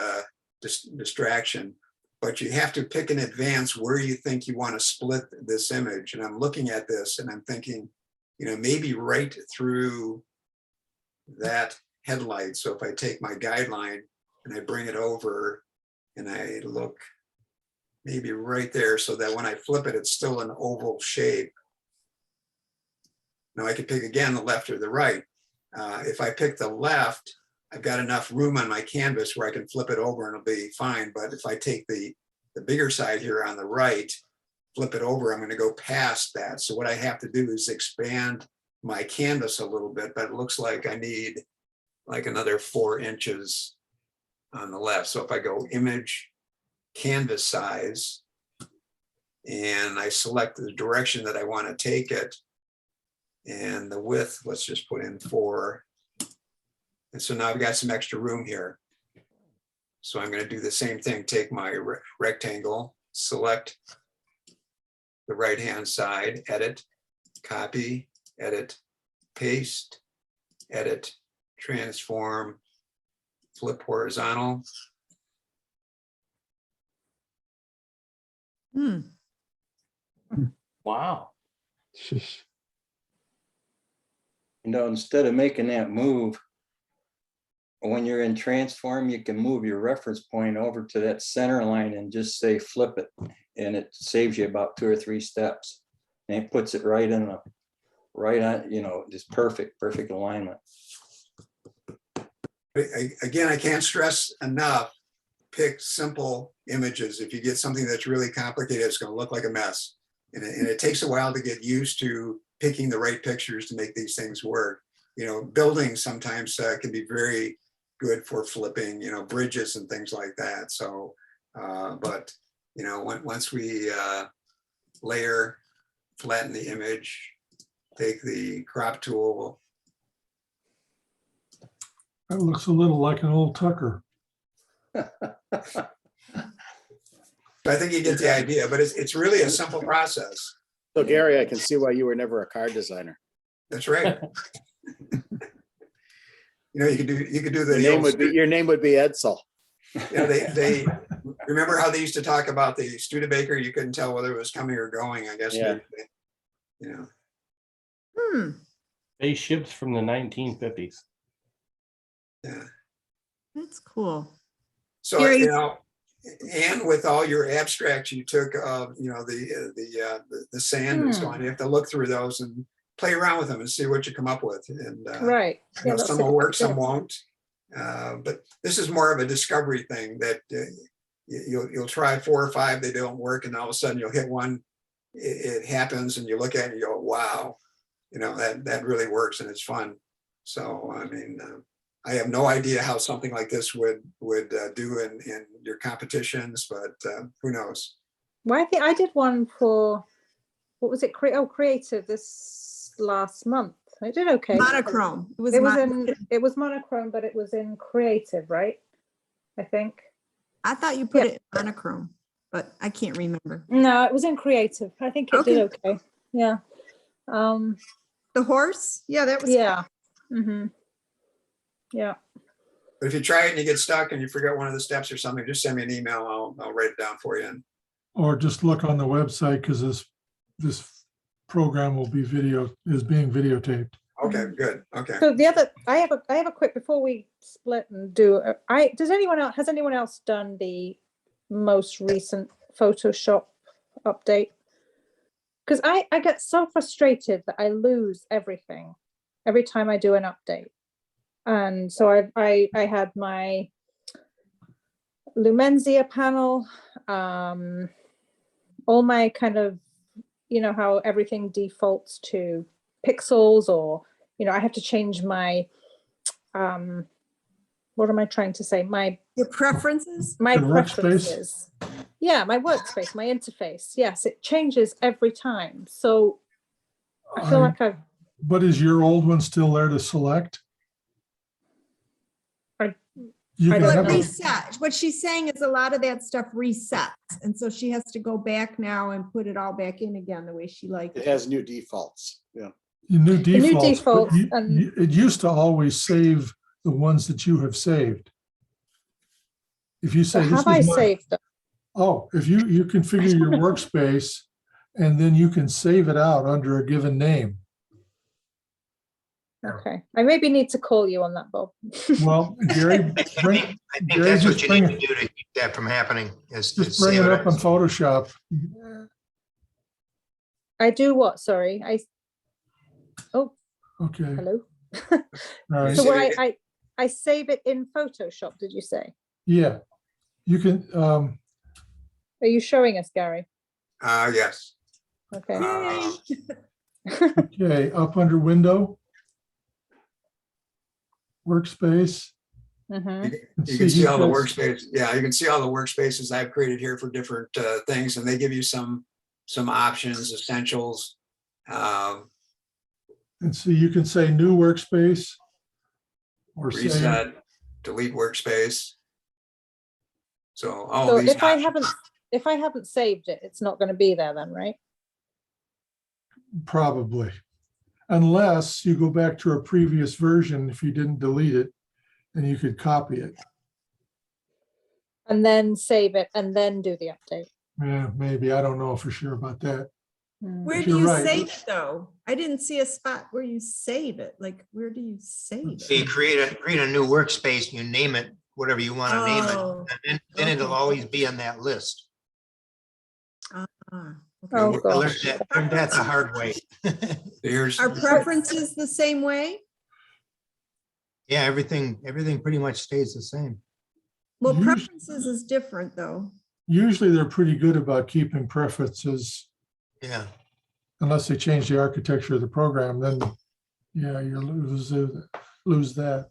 S1: distraction, but you have to pick in advance where you think you want to split this image. And I'm looking at this and I'm thinking, you know, maybe right through that headlight. So if I take my guideline and I bring it over and I look maybe right there, so that when I flip it, it's still an oval shape. Now I could pick again the left or the right. If I pick the left, I've got enough room on my canvas where I can flip it over and it'll be fine. But if I take the bigger side here on the right, flip it over, I'm going to go past that. So what I have to do is expand my canvas a little bit, but it looks like I need like another 4 inches on the left. So if I go image, canvas size, and I select the direction that I want to take it, and the width, let's just put in 4. And so now I've got some extra room here. So I'm going to do the same thing, take my rectangle, select the right-hand side, edit, copy, edit, paste, edit, transform, flip horizontal.
S13: Wow.
S8: You know, instead of making that move, when you're in transform, you can move your reference point over to that center line and just say flip it, and it saves you about 2 or 3 steps. And it puts it right in the right on, you know, just perfect alignment.
S1: Again, I can't stress enough, pick simple images. If you get something that's really complicated, it's going to look like a mess. And it takes a while to get used to picking the right pictures to make these things work. You know, buildings sometimes can be very good for flipping, you know, bridges and things like that. So, but, you know, once we layer, flatten the image, take the crop tool.
S3: That looks a little like an old Tucker.
S1: I think you get the idea, but it's really a simple process.
S2: So Gary, I can see why you were never a car designer.
S1: That's right. You know, you could do
S2: Your
S1: the
S2: name
S1: old
S2: would be, your name would be Edsel.
S1: Yeah, they remember how they used to talk about the Studebaker. You couldn't tell whether it was coming or going, I guess.
S2: Yeah.
S1: maybe they- You know,
S6: Hmm,
S13: They ships from the 1950s.
S1: yeah.
S6: that's cool.
S1: So,
S6: Gary-
S1: you know, and with all your abstracts you took of, you know, the sand and so on, you have to look through those and play around with them and see what you come up with. And
S4: Right.
S1: you
S4: Yeah,
S1: know,
S4: that's
S1: some
S4: a
S1: will
S4: good
S1: work, some
S4: idea.
S1: won't. But this is more of a discovery thing that you'll try 4 or 5, they don't work, and all of a sudden you'll hit one. It happens, and you look at it and you go, "Wow, you know that really works," and it's fun. So I mean, I have no idea how something like this would do in your competitions, but who knows?
S4: Well, I think I did one for, what was it? Creative this last month. I did okay.
S6: Monochrome.
S4: It was monochrome, but it was in creative, right? I think.
S6: I thought you put it in monochrome, but I can't remember.
S4: No, it was in creative. I think it did okay. Yeah.
S6: The horse? Yeah, that was.
S4: Yeah. Mm-hmm. Yeah.
S1: But if you try it and you get stuck and you forget one of the steps or something, just send me an email. I'll write it down for you.
S3: Or just look on the website because this program will be is being videotaped.
S1: Okay, good. Okay.
S4: So I have a quick, before we split and do, has anyone else done the most recent Photoshop update? Because I get so frustrated that I lose everything every time I do an update. And so I had my Lumenzia panel, all my kind of, you know, how everything defaults to pixels, or, you know, I have to change my, what am I trying to say?
S6: Your preferences?
S4: My
S3: Your workspace?
S4: preferences. Yeah, my workspace, my interface. Yes, it changes every time. So I feel like
S3: But is your old one still there to select? You
S4: I
S3: can
S4: don't
S6: Well,
S3: have
S6: it
S4: know.
S3: a-
S6: resets. What she's saying is a lot of that stuff resets. And so she has to go back now and put it all back in again the way she liked
S2: It
S6: it.
S2: has new defaults. Yeah.
S3: new defaults. but
S4: defaults and-
S3: It used to always save the ones that you have saved. If you
S4: so
S3: say this
S4: have I
S3: is my,
S4: saved them?
S3: oh, if you configure your workspace and then you can save it out under a given name.
S4: Okay, I maybe need to call you on that, Bob.
S3: Well, Gary,
S7: I think
S3: Gary,
S7: that's what
S3: just
S7: you
S3: bring
S7: need to do to keep that from happening. Is
S3: just bring it up on Photoshop.
S4: I do what? Sorry,
S3: Okay,
S4: hello.
S3: all right.
S4: So
S1: Save
S4: when
S1: it.
S4: I save it in Photoshop, did you say?
S3: Yeah, you can,
S4: Are you showing us, Gary?
S1: Yes.
S4: Okay.
S3: okay, up under window. Workspace.
S4: Mhm.
S1: You can see
S3: he's
S1: all the
S3: got-
S1: workspace. Yeah, you can see all the workspaces I've created here for different things, and they give you some options, essentials.
S3: And so you can say new workspace. Or say,
S1: Reset, delete workspace. So all
S4: So
S1: of these.
S4: if I haven't saved it, it's not going to be there then, right?
S3: probably. Unless you go back to a previous version, if you didn't delete it, and you could copy it.
S4: And then save it and then do the update.
S3: Yeah, maybe, I don't know for sure about that.
S6: Where
S3: But
S6: do
S3: you're
S6: you
S3: right.
S6: save it though? I didn't see a spot where you save it. Like, where do you save
S7: So you
S6: it?
S7: create a new workspace, you name it, whatever you want to name it,
S6: Oh,
S7: and then it'll
S6: okay.
S7: always be on that list.
S6: Ah, okay.
S4: Oh,
S7: I learned
S4: gosh.
S7: learned that the hard way.
S1: Here's.
S6: Are preferences the same way?
S7: Yeah, everything pretty much stays the same.
S6: Well,
S3: Us-
S6: preferences is different though.
S3: Usually they're pretty good about keeping preferences
S7: Yeah.
S3: unless they change the architecture of the program, then yeah, you lose that.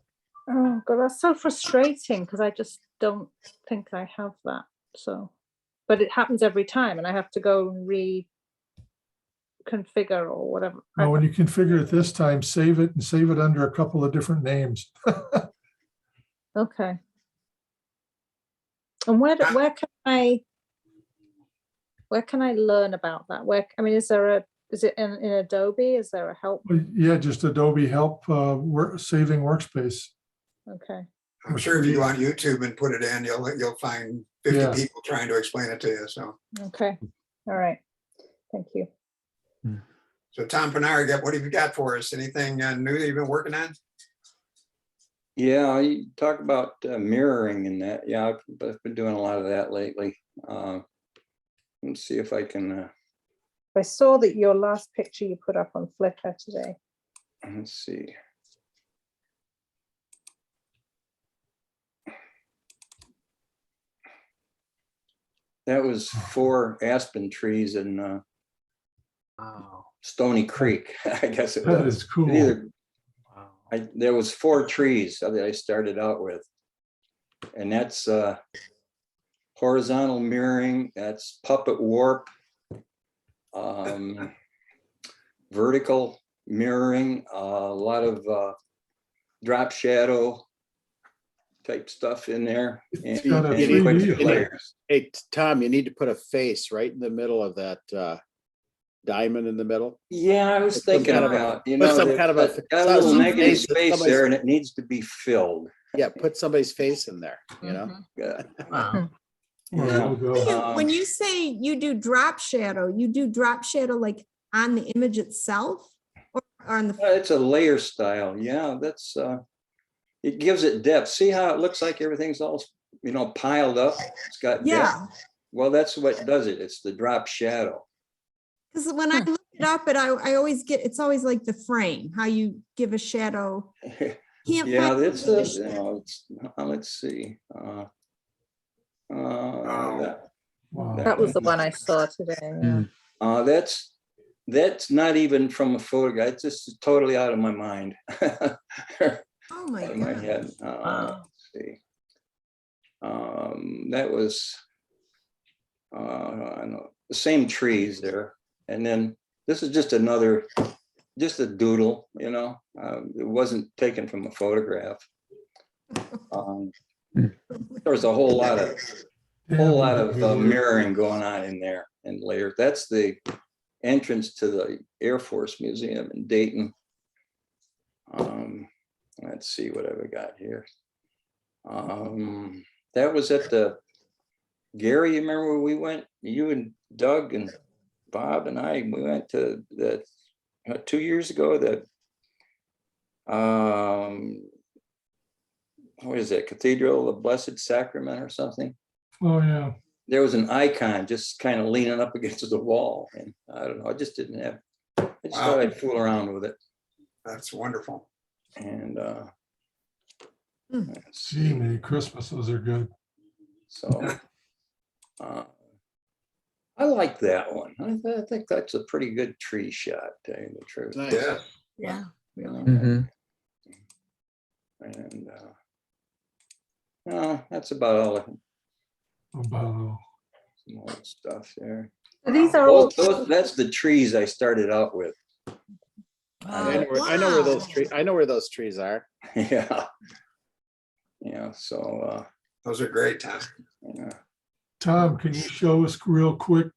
S4: Oh God, that's so frustrating because I just don't think I have that. So, but it happens every time, and I have to go and reconfigure or whatever.
S3: Well, when you configure it this time, save it and save it under a couple of different names.
S4: Okay. And where can I learn about that? I mean, is it in Adobe? Is there a help?
S3: Yeah, just Adobe Help saving workspace.
S4: Okay.
S1: I'm sure if you go on YouTube and put it in, you'll find 50
S3: Yeah.
S1: people trying to explain it to you. So,
S4: Okay. All right. Thank you.
S1: so Tom Panara, what have you got for us? Anything new that you've been working on?
S8: Yeah, you talk about mirroring and that. Yeah, I've been doing a lot of that lately. Let's see if I can,
S4: I saw that your last picture you put up on Flickr today.
S8: let's see. That was 4 aspen trees in Stony Creek, I guess it
S3: That
S8: was.
S3: is cool.
S8: There was 4 trees that I started out with. And that's horizontal mirroring, that's puppet warp, vertical mirroring, a lot of drop shadow type stuff in there. And,
S3: got a
S8: and
S3: 3D
S8: quick
S3: effect.
S8: layers.
S2: Hey, Tom, you need to put a face right in the middle of that diamond in the middle.
S8: Yeah, I was
S2: Put some
S8: thinking
S2: kind of a-
S8: about, you
S2: put
S8: know,
S2: some kind of a-
S8: got a little
S2: some
S8: negative
S2: face that
S8: space
S2: somebody's-
S8: there and it needs to be filled.
S2: Yeah, put somebody's face in there, you know?
S5: Mhm.
S8: Yeah.
S5: Wow.
S3: Or
S8: Yeah.
S3: logo.
S6: When you say you do drop shadow like on the image itself or on the,
S8: It's a layer style. Yeah, that's it gives it depth. See how it looks like everything's all, you know, piled up? It's got depth.
S6: yeah.
S8: Well, that's what does it. It's the drop shadow.
S6: Because when I look it up, I always get, it's always like the frame, how you give a shadow. Can't
S8: Yeah,
S6: find
S8: that's
S6: the
S8: you know, it's, let's see.
S3: Wow.
S4: That was the one I saw today. Yeah.
S8: That's not even from a photograph. It's just totally out of my mind.
S6: Oh my
S8: In my
S6: God.
S8: head.
S5: Wow.
S8: Let's see. That was I don't know, the same trees there. And then this is just a doodle, you know. It wasn't taken from a photograph. There was a whole lot of mirroring going on in there and layers. That's the entrance to the Air Force Museum in Dayton. Let's see what have we got here. That was at the Gary, you remember where we went? You and Doug and Bob and I, we went to the 2 years ago, what is that, Cathedral of the Blessed Sacrament or something?
S3: Oh, yeah.
S8: There was an icon just kind of leaning up against the wall. And I don't know, I just didn't have, I just thought I'd fool around with it.
S1: That's wonderful.
S8: And let's
S3: Gee,
S8: see.
S3: Merry Christmas. Those are good.
S8: So I like that one. I think that's a pretty good tree shot, to tell you the truth.
S2: Nice.
S1: Yeah.
S5: Yeah, really.
S10: Mhm.
S8: And no, that's about all of
S3: Wow.
S8: some old stuff there.
S4: These are all.
S8: That's the trees I started out with.
S2: I know where those trees. I know where those trees are.
S8: Yeah. Yeah. So
S1: Those are great, Tom.
S8: yeah.
S3: Tom, can you show us real quick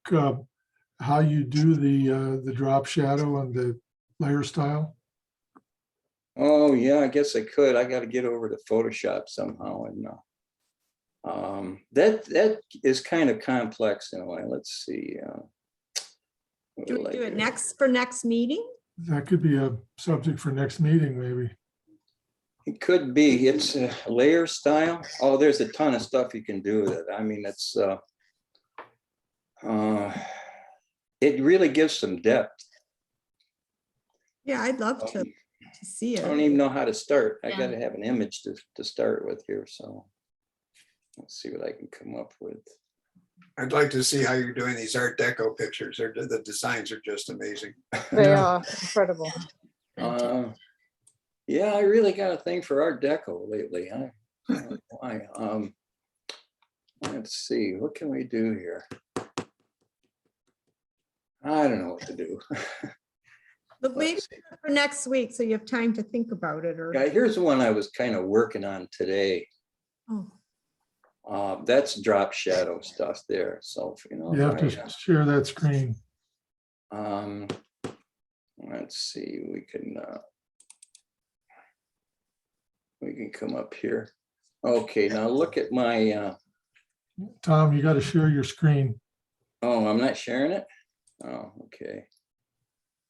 S3: how you do the drop shadow and the layer style?
S8: Oh yeah, I guess I could. I got to get over to Photoshop somehow, and that is kind of complex in a way. Let's see. What
S6: Do
S8: do
S6: we
S8: I
S6: do it
S8: do?
S6: next meeting?
S3: That could be a subject for next meeting, maybe.
S8: It could be. It's a layer style. Oh, there's a ton of stuff you can do with it. I mean, it's it really gives some depth.
S6: Yeah, I'd love to see
S8: I don't
S6: it.
S8: even know how to start. I
S5: Yeah.
S8: got to have an image to start with here. So let's see what I can come up with.
S1: I'd like to see how you're doing these Art Deco pictures. The designs are just amazing.
S4: They
S3: Yeah.
S4: are incredible.
S8: Yeah, I really got a thing for Art Deco lately. I don't know why. Let's see, what can we do here? I don't know what to do.
S6: But maybe
S8: Let's see.
S6: for next week, so you have time to think about it or.
S8: Yeah, here's one I was kind of working on today.
S6: Oh,
S8: That's drop shadow stuff there. So, you know.
S3: You have to share that screen.
S8: Let's see, we can come up here. Okay, now look at my,
S3: Tom, you got to share your screen.
S8: oh, I'm not sharing it? Oh, okay.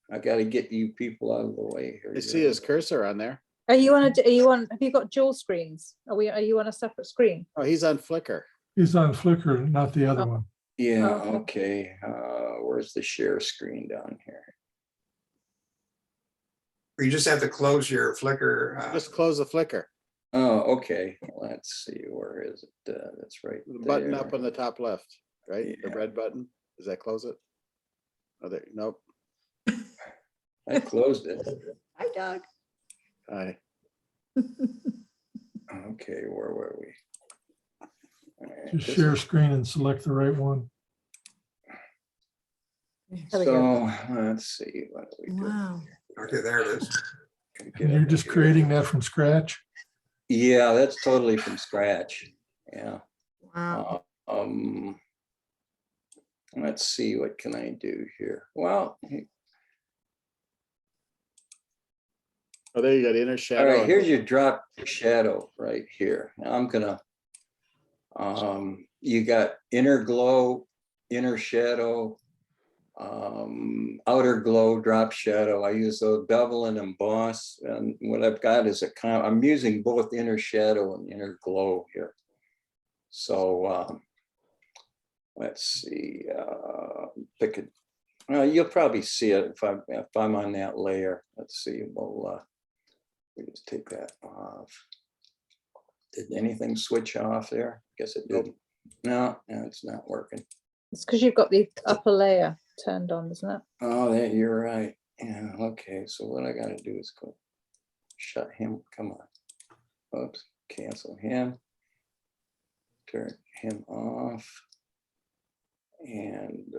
S8: I gotta get you people out of the way here.
S2: I see his cursor on there.
S4: Are you on have you got dual screens? Are you on a separate screen?
S2: Oh, he's on Flickr.
S3: He's on Flickr, not the other one.
S8: Yeah,
S4: Oh,
S8: okay. Where's the share screen down here?
S1: You just have to close your Flickr.
S2: Just close the Flickr.
S8: Oh, okay. Let's see, where is it? That's right
S2: The button
S8: there.
S2: up on the top left, right? The
S8: Yeah.
S2: red button. Does that close it? Oh, there, nope.
S8: I closed it.
S6: hi Doug.
S2: Hi.
S8: Okay, where were we? All right,
S3: Just
S8: this
S3: share
S8: is-
S3: screen and select the right one.
S4: There we go.
S8: So, let's see, what do we do?
S6: Wow.
S1: Okay, there it is.
S8: Get
S3: And you're
S8: over
S3: just
S8: here.
S3: creating that from scratch?
S8: Yeah, that's totally from scratch. Yeah.
S6: Wow.
S8: Let's see, what can I do here? Well,
S2: Oh, there you got inner
S8: all
S2: shadow.
S8: right, here's your drop shadow right here. Now I'm gonna, you got inner glow, inner shadow, outer glow, drop shadow. I use those bevel and emboss, and what I've got is I'm using both inner shadow and inner glow here. So let's see, pick it. You'll probably see it if I'm on that layer. Let's see. We'll just take that off. Did anything switch off there? Guess it didn't. No, it's not working.
S4: It's because you've got the upper layer turned on, isn't it?
S8: Oh, you're right. Yeah, okay. So what I gotta do is go shut him. Come on. Oops, cancel him. Turn him off. And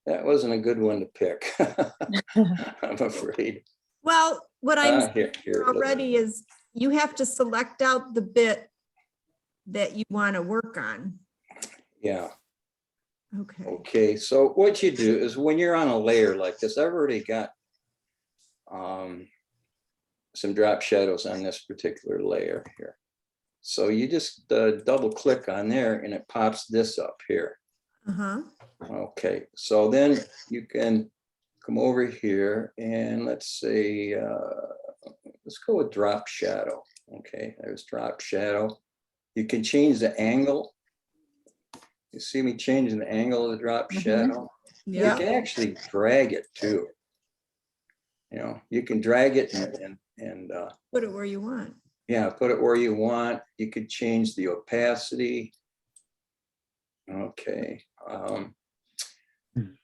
S8: that wasn't a good one to pick. I'm afraid.
S6: Well, what I'm
S8: Here,
S6: already is you have to select out the bit that you want to work on.
S8: Yeah.
S6: Okay.
S8: Okay, so what you do is when you're on a layer like this, I've already got some drop shadows on this particular layer here. So you just double click on there and it pops this up here.
S6: Uh-huh.
S8: Okay, so then you can come over here and let's say, let's go with drop shadow. Okay, there's drop shadow. You can change the angle. You see me changing the angle of the drop shadow? You
S6: Yeah.
S8: can actually drag it too. You know, you can drag it and
S6: Put it where you want.
S8: yeah, put it where you want. You could change the opacity. Okay.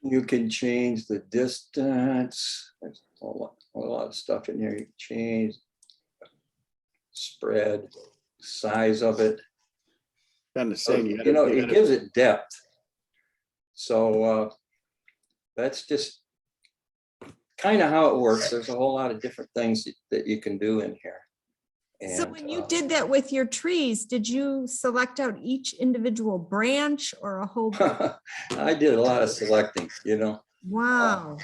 S8: You can change the distance. There's a lot of stuff in here. You can change spread, size of it.
S2: Kind of
S8: So,
S2: saying,
S8: you know, it gives it depth. So that's just kind of how it works. There's a whole lot of different things that you can do in here.
S6: So
S8: And,
S6: when you did that with your trees, did you select out each individual branch or a whole?
S8: I did a lot of selecting, you know.
S6: Wow.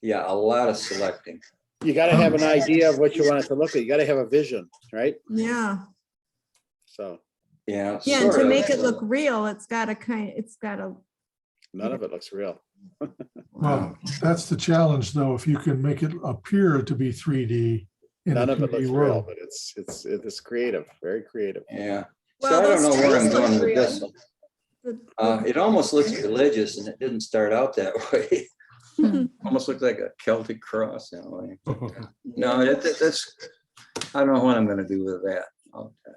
S8: Yeah, a lot of selecting.
S2: You got to have an idea of what you want it to look like. You got to have a vision, right?
S6: Yeah.
S2: So
S8: Yeah.
S6: Yeah, and
S8: sort
S6: to
S8: of.
S6: make it look real, it's got to.
S2: none of it looks real.
S3: Well, that's the challenge, though. If you can make it appear to be 3D in a
S2: None of it
S3: 2D
S2: looks real,
S3: world.
S2: but it's creative, very creative.
S8: Yeah.
S6: Well,
S8: So I don't
S6: those
S8: know where I'm
S6: trees look
S8: going with
S6: real.
S8: this one. It almost looks religious and it didn't start out that way. Almost looked like a Celtic cross in a way. No, that's, I don't know what I'm gonna do with that. I'll have,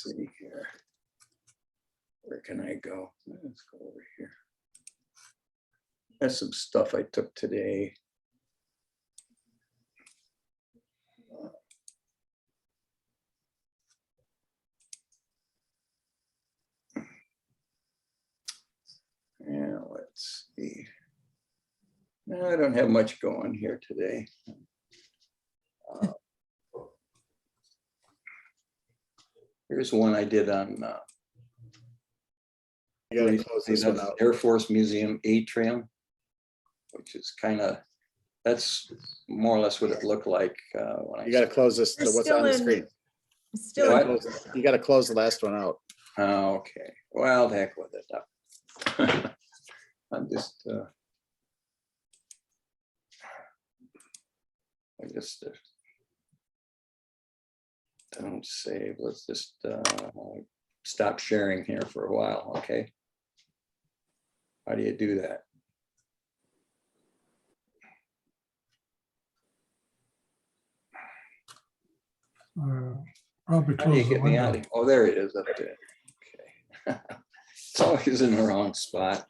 S8: see here. Where can I go? Let's go over here. That's some stuff I took today. Yeah, let's see. No, I don't have much going here today. Here's one I did on
S2: You gotta close this one out.
S8: Air Force Museum atrium, which is kind of, that's more or less what it looked like when I.
S2: You gotta close this,
S6: We're
S2: what's
S6: still
S2: on the
S6: in-
S2: screen.
S6: Still,
S8: What?
S6: in-
S2: You gotta close the last one out.
S8: Oh, okay, well, the heck with it. I'm just. I just. Don't save, let's just stop sharing here for a while, okay? How do you do that?
S3: Probably
S8: How do you
S3: close the
S8: get me out?
S3: window.
S8: Oh, there it is up there. Okay. It's always in the wrong spot.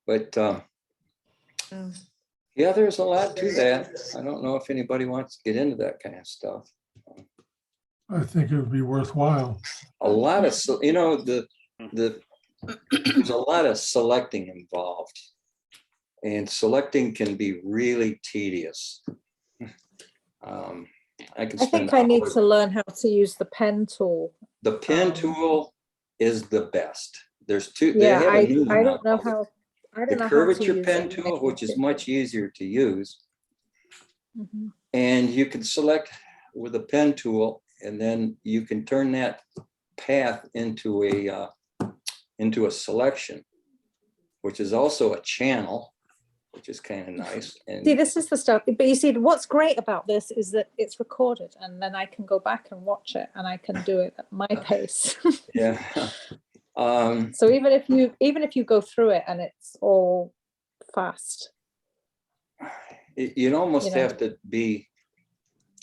S8: But yeah, there's a lot to that. I don't know if anybody wants to get into that kind of stuff.
S3: I think it would be worthwhile.
S8: A lot of, you know, there's a lot of selecting involved. And selecting can be really tedious. I can
S4: I
S8: spend
S4: think I need
S8: hours.
S4: to learn how to use the pen tool.
S8: The pen tool is the best. There's two. They
S4: Yeah,
S8: have a new one
S4: I
S8: now
S4: don't know
S8: called
S4: how. I
S8: the
S4: don't know how to
S8: curvature
S4: use
S8: pen
S4: it.
S8: tool, which is much easier to use.
S4: Mhm.
S8: And you can select with a pen tool, and then you can turn that path into a selection, which is also a channel, which is kind of nice. And
S4: See, this is the stuff, but you see, what's great about this is that it's recorded and then I can go back and watch it and I can do it at my pace.
S8: yeah.
S4: So even if you go through it and it's all fast.
S8: You'd almost
S4: You know.
S8: have to be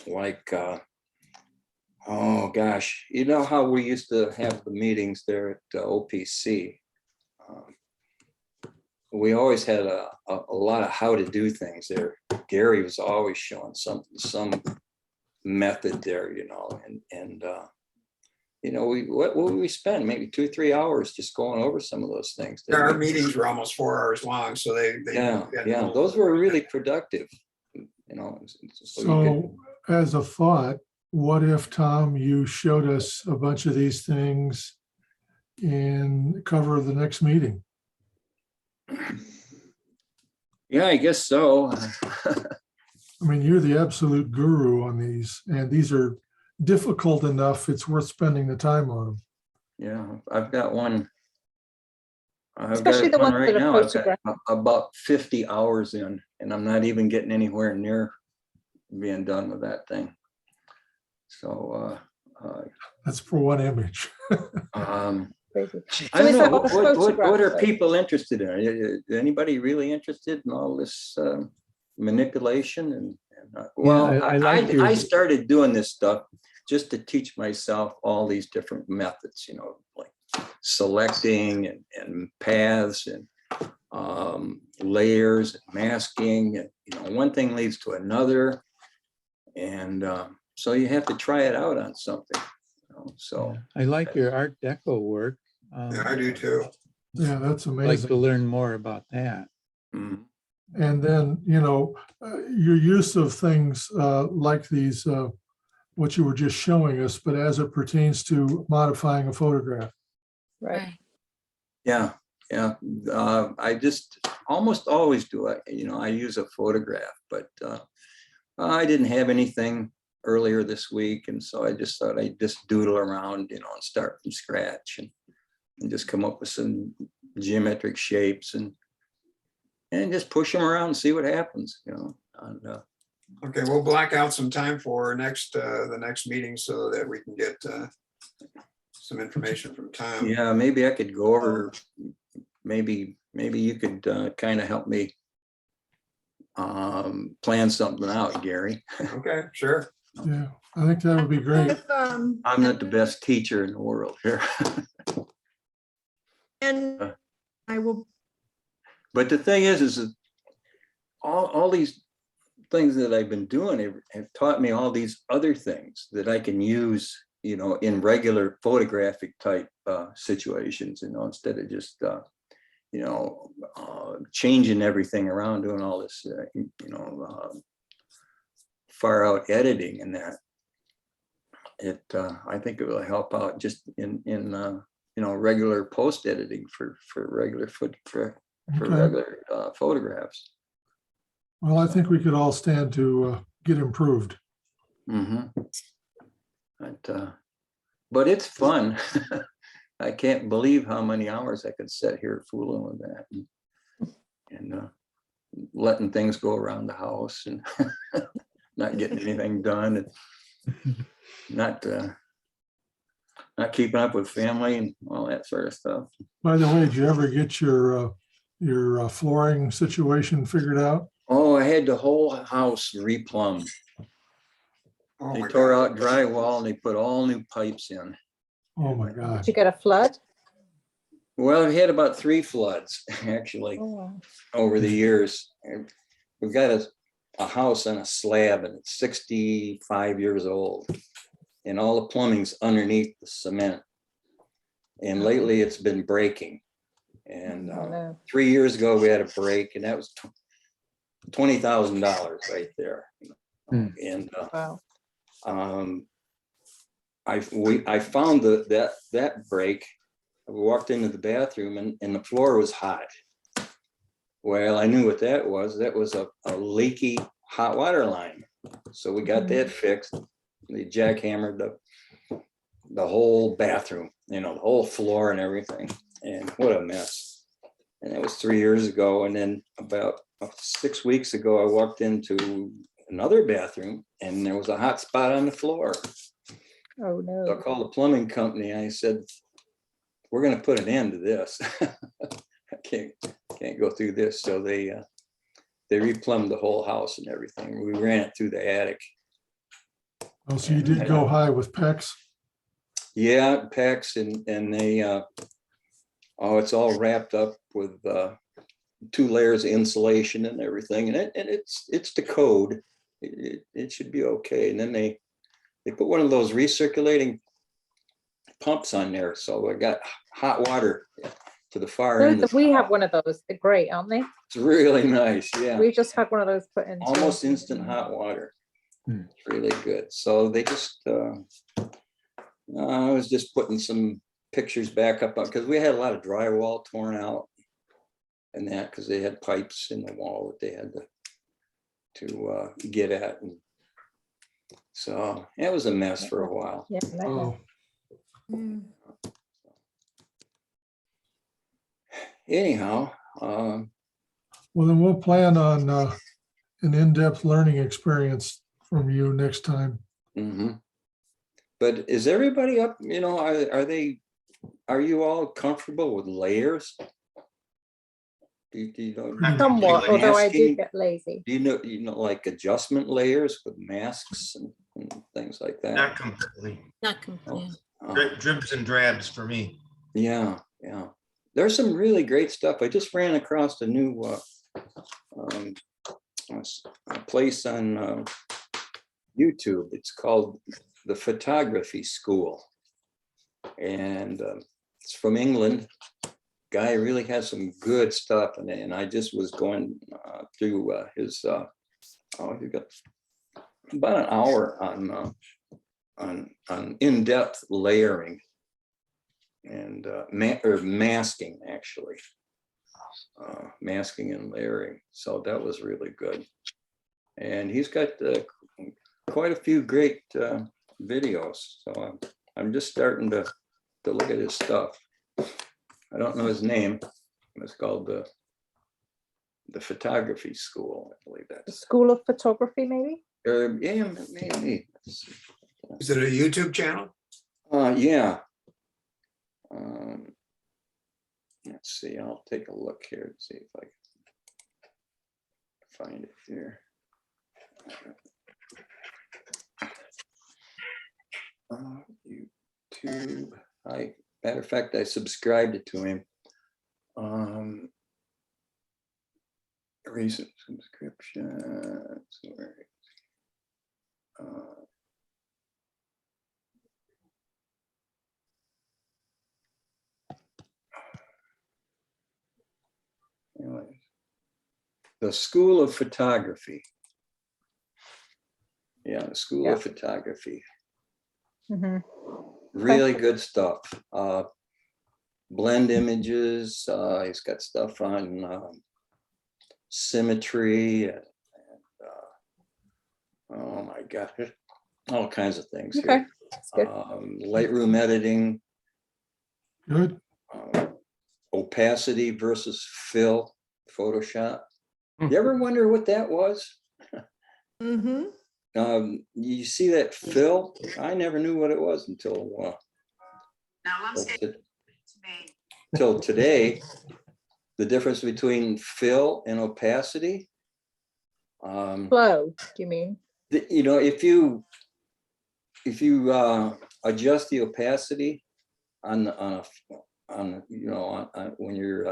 S8: like, oh gosh, you know how we used to have the meetings there at OPC? We always had a lot of how to do things there. Gary was always showing some method there, you know, and you know, what would we spend? Maybe 2 or 3 hours just going over some of those things.
S1: Our meetings were almost 4 hours long, so they.
S8: Yeah, those were really productive, you know. So you could-
S3: So as a thought, what if, Tom, you showed us a bunch of these things in cover of the next meeting?
S8: yeah, I guess so.
S3: I mean, you're the absolute guru on these, and these are difficult enough, it's worth spending the time on them.
S8: Yeah, I've got one. I've
S4: Especially
S8: got
S4: the
S8: one
S4: ones
S8: right
S4: that are
S8: now. I've got
S4: photographed.
S8: about 50 hours in, and I'm not even getting anywhere near being done with that thing. So,
S3: That's for one image.
S4: Crazy.
S8: I don't
S4: is
S8: know,
S4: that all
S8: what
S4: photographs,
S8: are
S4: though?
S8: people interested in? Anybody really interested in all this manipulation? And well,
S10: I like your-
S8: I started doing this stuff just to teach myself all these different methods, you know, like selecting and paths and layers and masking. And, you know, one thing leads to another. And so you have to try it out on something. You know, so
S10: I like your Art Deco work.
S1: Yeah, I do too.
S3: Yeah, that's
S10: I'd like
S3: amazing.
S10: to learn more about that.
S8: mm,
S3: And then, you know, your use of things like these, what you were just showing us, but as it pertains to modifying a photograph.
S4: Right.
S8: yeah. I just almost always do it. You know, I use a photograph, but I didn't have anything earlier this week. And so I just thought I'd just doodle around, you know, and start from scratch and just come up with some geometric shapes and just push them around and see what happens, you know. And,
S1: Okay, we'll block out some time for the next meeting so that we can get some information from Tom.
S8: yeah, maybe I could go over, maybe you could kind of help me plan something out, Gary.
S1: Okay, sure.
S3: Yeah, I think that would be great.
S6: If,
S8: I'm not the best teacher in the world here.
S6: And I will,
S8: But the thing is that all these things that I've been doing have taught me all these other things that I can use, you know, in regular photographic type situations, you know, instead of just, you know, changing everything around, doing all this, you know, far out editing and that. I think it will help out just in you know, regular post editing for regular
S3: Okay.
S8: regular photographs.
S3: Well, I think we could all stand to get improved.
S8: But it's fun. I can't believe how many hours I could sit here fooling with that and letting things go around the house and not getting anything done and not keeping up with family and all that sort of stuff.
S3: By the way, did you ever get your flooring situation figured out?
S8: Oh, I had the whole house replumbed.
S1: Oh
S8: They
S1: my
S8: tore
S1: God.
S8: out drywall and they put all new pipes in.
S3: Oh, my God.
S4: Did you get a flood?
S8: Well, we had about 3 floods actually
S4: Oh,
S8: over the years. And we've got a house on a slab and it's 65 years old. And all the plumbing's underneath the cement. And lately it's been breaking. And
S4: oh no.
S8: 3 years ago we had a break and that was $20,000 right there. And
S4: Wow.
S8: I found that break. I walked into the bathroom and the floor was hot. Well, I knew what that was. That was a leaky hot water line. So we got that fixed. They jackhammered the whole bathroom, you know, the whole floor and everything. And what a mess. And that was 3 years ago. And then about 6 weeks ago, I walked into another bathroom and there was a hot spot on the floor.
S4: Oh
S8: So I
S4: no.
S8: called the plumbing company. I said, we're going to put an end to this. I can't go through this. So they replumbed the whole house and everything. We ran it through the attic.
S3: Oh, so you did go high with PEX?
S8: Yeah, PEX and they, it's all wrapped up with 2 layers of insulation and everything. And it's the code. It should be okay. And then they put one of those recirculating pumps on there. So I got hot water to the far end.
S4: We have one of those. They're great, aren't they?
S8: It's really nice. Yeah.
S4: We just had one of those put in. too.
S8: Almost instant hot water. It's really good. So they just, I was just putting some pictures back up because we had a lot of drywall torn out and that because they had pipes in the wall that they had to get at. And so it was a mess for a while.
S4: Yeah.
S3: Oh,
S8: Anyhow,
S3: well, then we'll plan on an in-depth learning experience from you next time.
S8: But is everybody up, you know, are you all comfortable with layers? Do you know?
S4: Somewhat, although I do
S8: Masking?
S4: get lazy.
S8: Do you know, like adjustment layers with masks and things like that?
S7: Not completely.
S5: Not complete.
S7: Dribs and drabs for me.
S8: Yeah. There's some really great stuff. I just ran across a new a place on YouTube. It's called The Photography School. And it's from England. Guy really has some good stuff in it. And I just was going through his, he got about an hour on in-depth layering and masking, actually. Masking and layering. So that was really good. And he's got quite a few great videos. So I'm just starting to look at his stuff. I don't know his name. It's called the Photography School. I believe
S4: The
S8: that's.
S4: School of Photography, maybe?
S8: Yeah, maybe.
S1: Is it a YouTube channel?
S8: Yeah. Let's see. I'll take a look here and see if I can find it here. YouTube, matter of fact, I subscribed it to him. Recent subscriptions. Anyways. The School of Photography. Yeah, the School of Photography.
S4: Mhm.
S8: Really good stuff. Blend images. He's got stuff on symmetry. And, oh my God, all kinds of things
S4: Okay,
S8: here.
S4: that's good.
S8: Lightroom editing.
S3: Good.
S8: Opacity versus fill, Photoshop. You ever wonder what that was?
S6: Mm-hmm.
S8: You see that fill? I never knew what it was until until today. The difference between fill and opacity.
S4: Flow, do you mean?
S8: You know, if you adjust the opacity on you know on when you're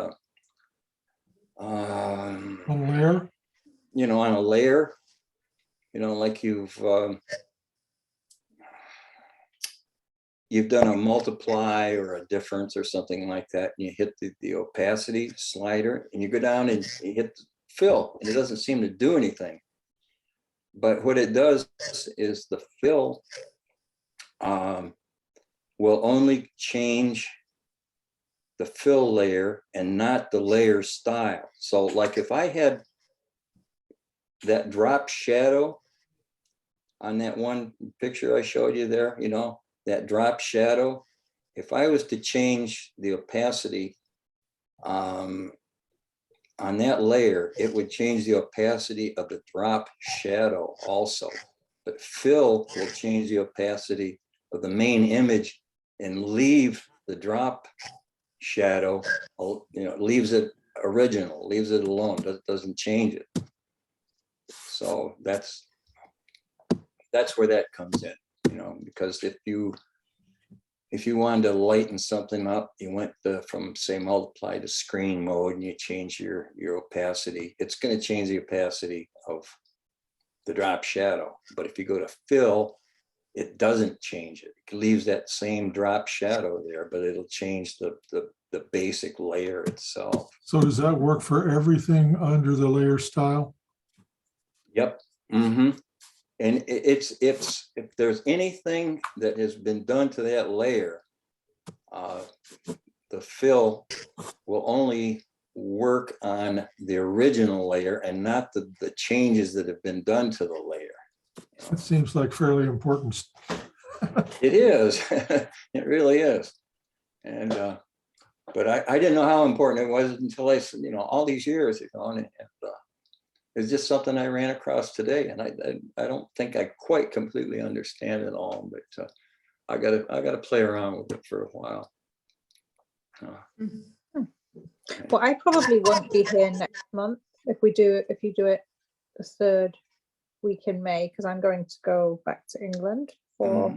S3: A layer.
S8: you know, on a layer, you know, like you've done a multiply or a difference or something like that, and you hit the opacity slider and you go down and you hit fill, and it doesn't seem to do anything. But what it does is the fill will only change the fill layer and not the layer style. So like if I had that drop shadow on that one picture I showed you there, you know, that drop shadow, if I was to change the opacity on that layer, it would change the opacity of the drop shadow also. But fill will change the opacity of the main image and leave the drop shadow, you know, leaves it original, leaves it alone, doesn't change it. So that's where that comes in, you know, because if you wanted to lighten something up, you went from say multiply to screen mode and you change your opacity, it's going to change the opacity of the drop shadow. But if you go to fill, it doesn't change it. It leaves that same drop shadow there, but it'll change the basic layer itself.
S3: So does that work for everything under the layer style?
S8: Yep. Mm-hmm. And it's if there's anything that has been done to that layer, the fill will only work on the original layer and not the changes that have been done to the layer.
S3: It seems like fairly important.
S8: It is. It really is. And but I didn't know how important it was until I, you know, all these years ago, and it's just something I ran across today, and I don't think I quite completely understand it all, but I gotta play around with it for a while.
S4: Well, I probably won't be here next month if you do it the third week in May, because I'm going to go back to England for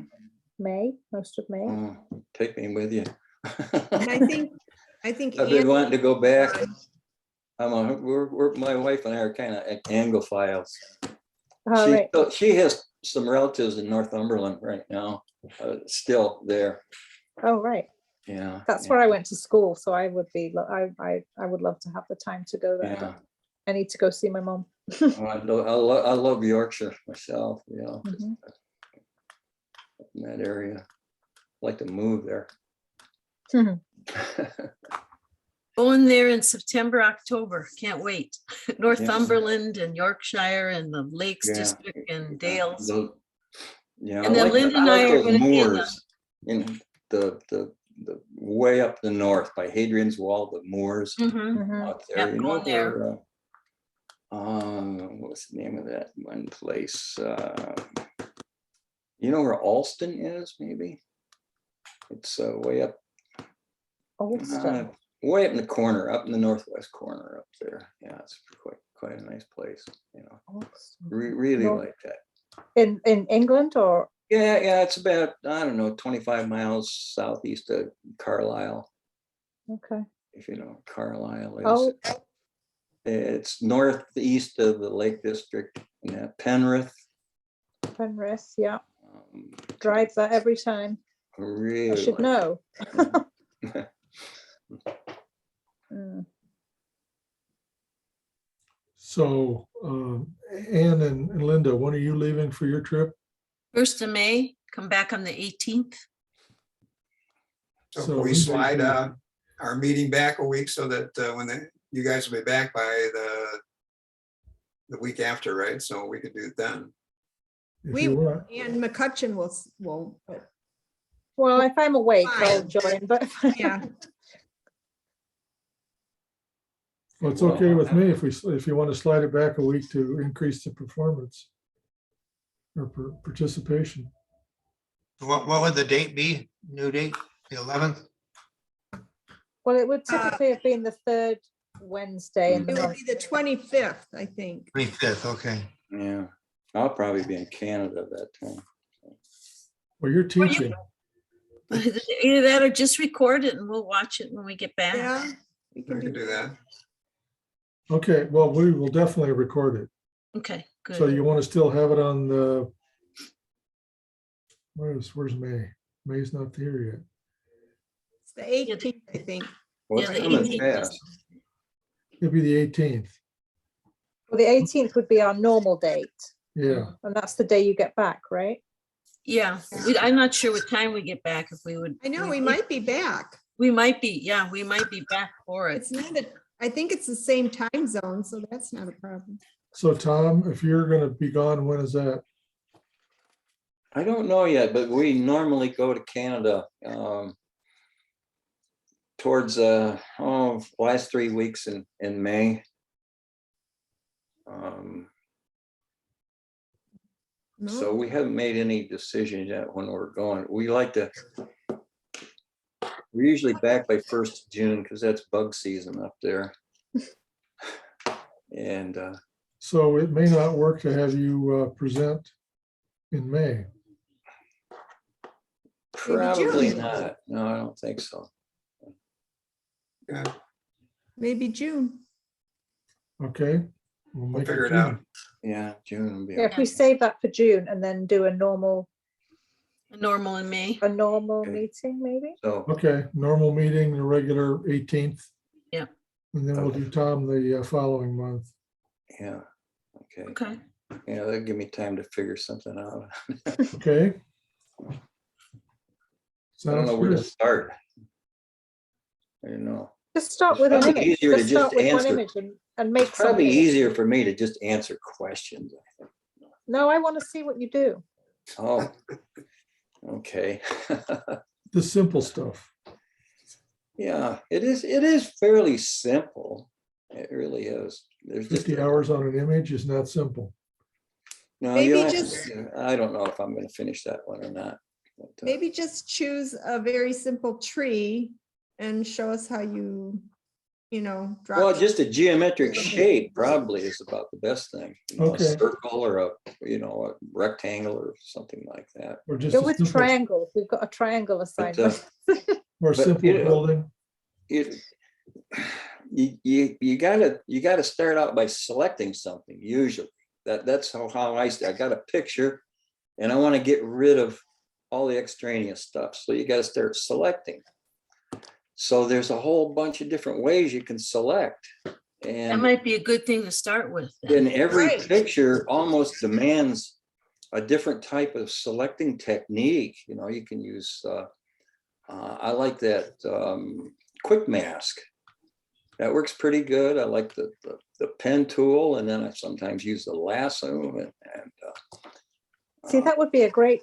S4: May, most of May.
S8: Take me with you.
S6: And I think
S8: I've been wanting to go back. We're my wife and I are kind of Anglophiles.
S4: All right.
S8: She has some relatives in Northumberland right now, still there.
S4: Oh, right.
S8: Yeah.
S4: That's where I went to school, so I would be. I would love to have the time to go there.
S8: Yeah.
S4: I need to go see my mom.
S8: I love Yorkshire myself. You know, in that area. I'd like to move there.
S5: Going there in September, October. Can't wait. Northumberland and Yorkshire and the Lakes District and Dales.
S8: Yeah.
S5: And then Linda and I are going to be
S8: in the way up the north by Hadrian's Wall, the moors out there.
S5: Yep,
S8: You know
S5: going there.
S8: where, what's the name of that one place? You know where Alston is, maybe? It's way up.
S4: Alston.
S8: Way up in the corner, up in the northwest corner up there. Yeah, it's quite a nice place, you know.
S4: Alston.
S8: Really
S4: North-
S8: like that.
S4: In England or
S8: Yeah, it's about, I don't know, 25 miles southeast of Carlisle,
S4: Okay.
S8: if you know what Carlisle
S4: Oh,
S8: is. It's northeast of the Lake District, Penrith.
S4: Penrith, yeah.
S8: um,
S4: Drive that every time.
S8: Really.
S4: I should
S8: like-
S4: know. Mm.
S3: So, Ann and Linda, when are you leaving for your trip?
S5: 1st of May, come back on the 18th.
S1: So
S3: So
S1: can we
S3: we
S1: slide
S3: may
S1: our meeting back a week so that you guys will be back by the week after, right? So we could do it then.
S3: If
S6: We,
S3: you want.
S6: and McCutcheon won't, but
S4: Well, if I'm awake, I'll
S6: Fine.
S4: join, but
S6: yeah.
S3: Well, it's okay with me if you want to slide it back a week to increase the performance or participation.
S7: What would the date be? New date, the 11th?
S4: well, it would typically have been the third Wednesday in the
S6: It would
S4: month.
S6: be the 25th, I think.
S7: 25th, okay.
S8: Yeah, I'll probably be in Canada that time.
S3: Well, you're teaching.
S5: Either that or just record it and we'll watch it when we get back.
S6: Yeah. We
S1: We can do that.
S3: Okay, well, we will definitely record it.
S5: Okay,
S3: So
S5: good.
S3: you want to still have it on the, where's May? May's not here yet.
S6: It's the 18th, I think.
S8: What's
S5: Yeah, the
S8: coming
S5: 18th.
S8: fast?
S3: It'll be the 18th.
S4: Well, the 18th would be our normal date,
S3: Yeah,
S4: and that's the day you get back, right?
S5: Yeah, I'm not sure what time we get back if we would.
S6: I know, we might be back.
S5: We might be, yeah, we might be back for it.
S6: It's not, I think it's the same time zone, so that's not a problem.
S3: so Tom, if you're gonna be gone, when is that?
S8: I don't know yet, but we normally go to Canada towards last 3 weeks in May. So
S6: No.
S8: we haven't made any decisions yet when we're going. We're usually back by 1st of June because that's bug season up there. And
S3: So it may not work to have you present in May.
S8: probably
S6: June.
S8: not. No, I don't think so.
S1: Yeah,
S6: Maybe June.
S3: Okay?
S1: we'll
S3: make
S1: figure it
S3: June.
S1: out.
S8: Yeah, June will be.
S4: Yeah, if we save that for June and then do a normal
S5: Normal in May.
S8: Okay.
S4: meeting, maybe?
S8: So,
S3: Okay, normal meeting, the regular 18th.
S5: Yeah.
S3: And then we'll do Tom the following month.
S8: yeah, okay.
S5: Okay.
S8: Yeah, that'll give me time to figure something out.
S3: Okay?
S8: I don't
S3: Sounds
S8: know where to
S3: good.
S8: start. I don't know.
S4: Just start with an
S8: Probably
S4: image.
S8: easier to
S4: Just start
S8: just
S4: with one
S8: answer.
S4: image and make
S8: Probably
S4: something.
S8: easier for me to just answer questions. I think.
S4: No, I want to see what you do.
S8: Oh, okay.
S3: The simple stuff.
S8: Yeah, it is fairly simple. It really is. There's just,
S3: 50 hours on an image is not simple.
S8: no,
S6: Maybe
S8: you have to-
S6: just-
S8: I don't know if I'm gonna finish that one or not. but,
S6: Maybe just choose a very simple tree and show us how you drop.
S8: Well, just a geometric shape probably is about the best thing. You know, a
S3: Okay.
S8: circle or a rectangle or something like that.
S3: Or just
S4: Go
S3: a
S4: with
S3: simple,
S4: triangles. We've got a triangle assignment.
S3: or
S8: but,
S3: simple
S8: you know,
S3: building.
S8: You gotta start out by selecting something usually. That's how I start. I got a picture and I want to get rid of all the extraneous stuff. So you got to start selecting. So there's a whole bunch of different ways you can select.
S5: That
S8: And
S5: might be a good thing to start with. then.
S8: then every
S6: Right.
S8: picture almost demands a different type of selecting technique. You can use, I like that quick mask. That works pretty good. I like the pen tool, and then I sometimes use the lasso and
S4: See, that would be a great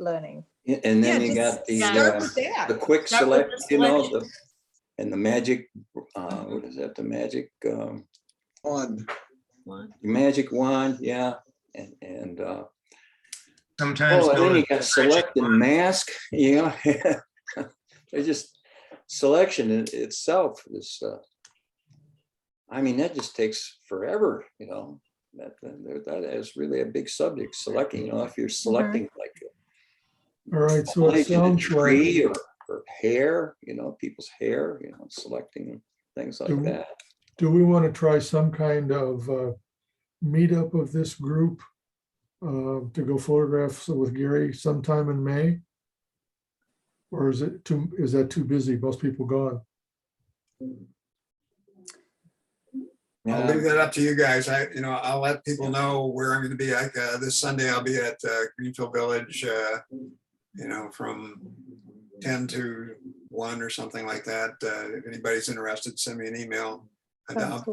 S4: learning.
S8: and then
S6: Yeah,
S8: you
S6: just
S8: got the
S6: Start with that.
S8: the quick
S5: Start with
S8: select,
S5: the selection.
S8: and the magic, what is that? The magic,
S12: On.
S5: One.
S8: magic wand, yeah. And
S7: Sometimes.
S8: and then
S7: known
S8: you
S7: as
S8: got select and mask, They're just selection in itself is, I mean, that just takes forever. That is really a big subject, selecting, if you're selecting like
S3: All right, so it
S8: foliage in a
S3: sounds like,
S8: tree or hair, people's hair, selecting things
S3: Do
S8: like
S3: we-
S8: that.
S3: do we want to try some kind of meetup of this group to go photograph with Gary sometime in May? Or is that too busy? Most people gone?
S1: I'll leave that up to you guys. I'll let people know where I'm going to be. Like this Sunday, I'll be at Greenfield Village, from 10 to 1 or something like that. If anybody's interested, send me an email.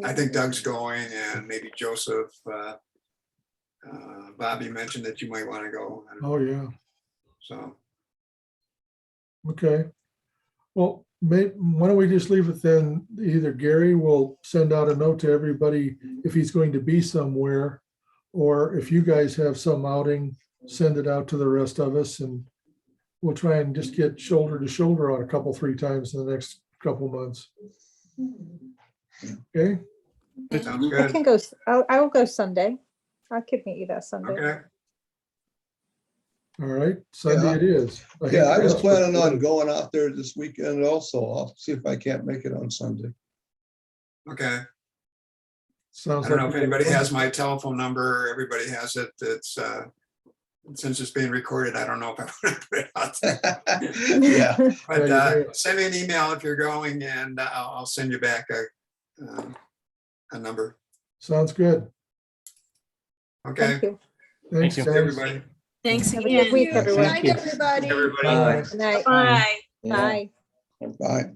S1: I think Doug's going, and maybe Joseph. Bobby mentioned that you might want to go. I don't know.
S3: Oh, yeah.
S1: So,
S3: Okay. Well, why don't we just leave it then? Either Gary will send out a note to everybody if he's going to be somewhere, or if you guys have some outing, send it out to the rest of us, and we'll try and just get shoulder to shoulder on a couple, 3 times in the next couple months. Okay,
S1: sounds
S4: I
S1: good.
S4: can go, I will go Sunday. I could meet you there Sunday.
S1: Okay.
S3: all right, Sunday it is.
S12: Yeah, I was planning on going out there this weekend also. I'll see if I can't make it on Sunday.
S1: Okay.
S3: Sounds
S1: I don't know
S3: like
S1: if anybody has my telephone number. Everybody has it. It's since it's being recorded, I don't know if I want to put it out there.
S12: Yeah.
S1: But
S3: Yeah, you may.
S1: send me an email if you're going, and I'll send you back a number.
S3: Sounds good.
S1: Okay.
S4: Thank you.
S3: Thanks,
S13: you.
S3: guys.
S1: Everybody.
S5: Thanks
S4: Have a
S5: again.
S4: good week, everyone.
S6: Night, everybody.
S12: Everybody.
S3: Bye.
S4: Good night.
S5: Bye.
S8: Yeah.
S4: Bye.
S12: Bye.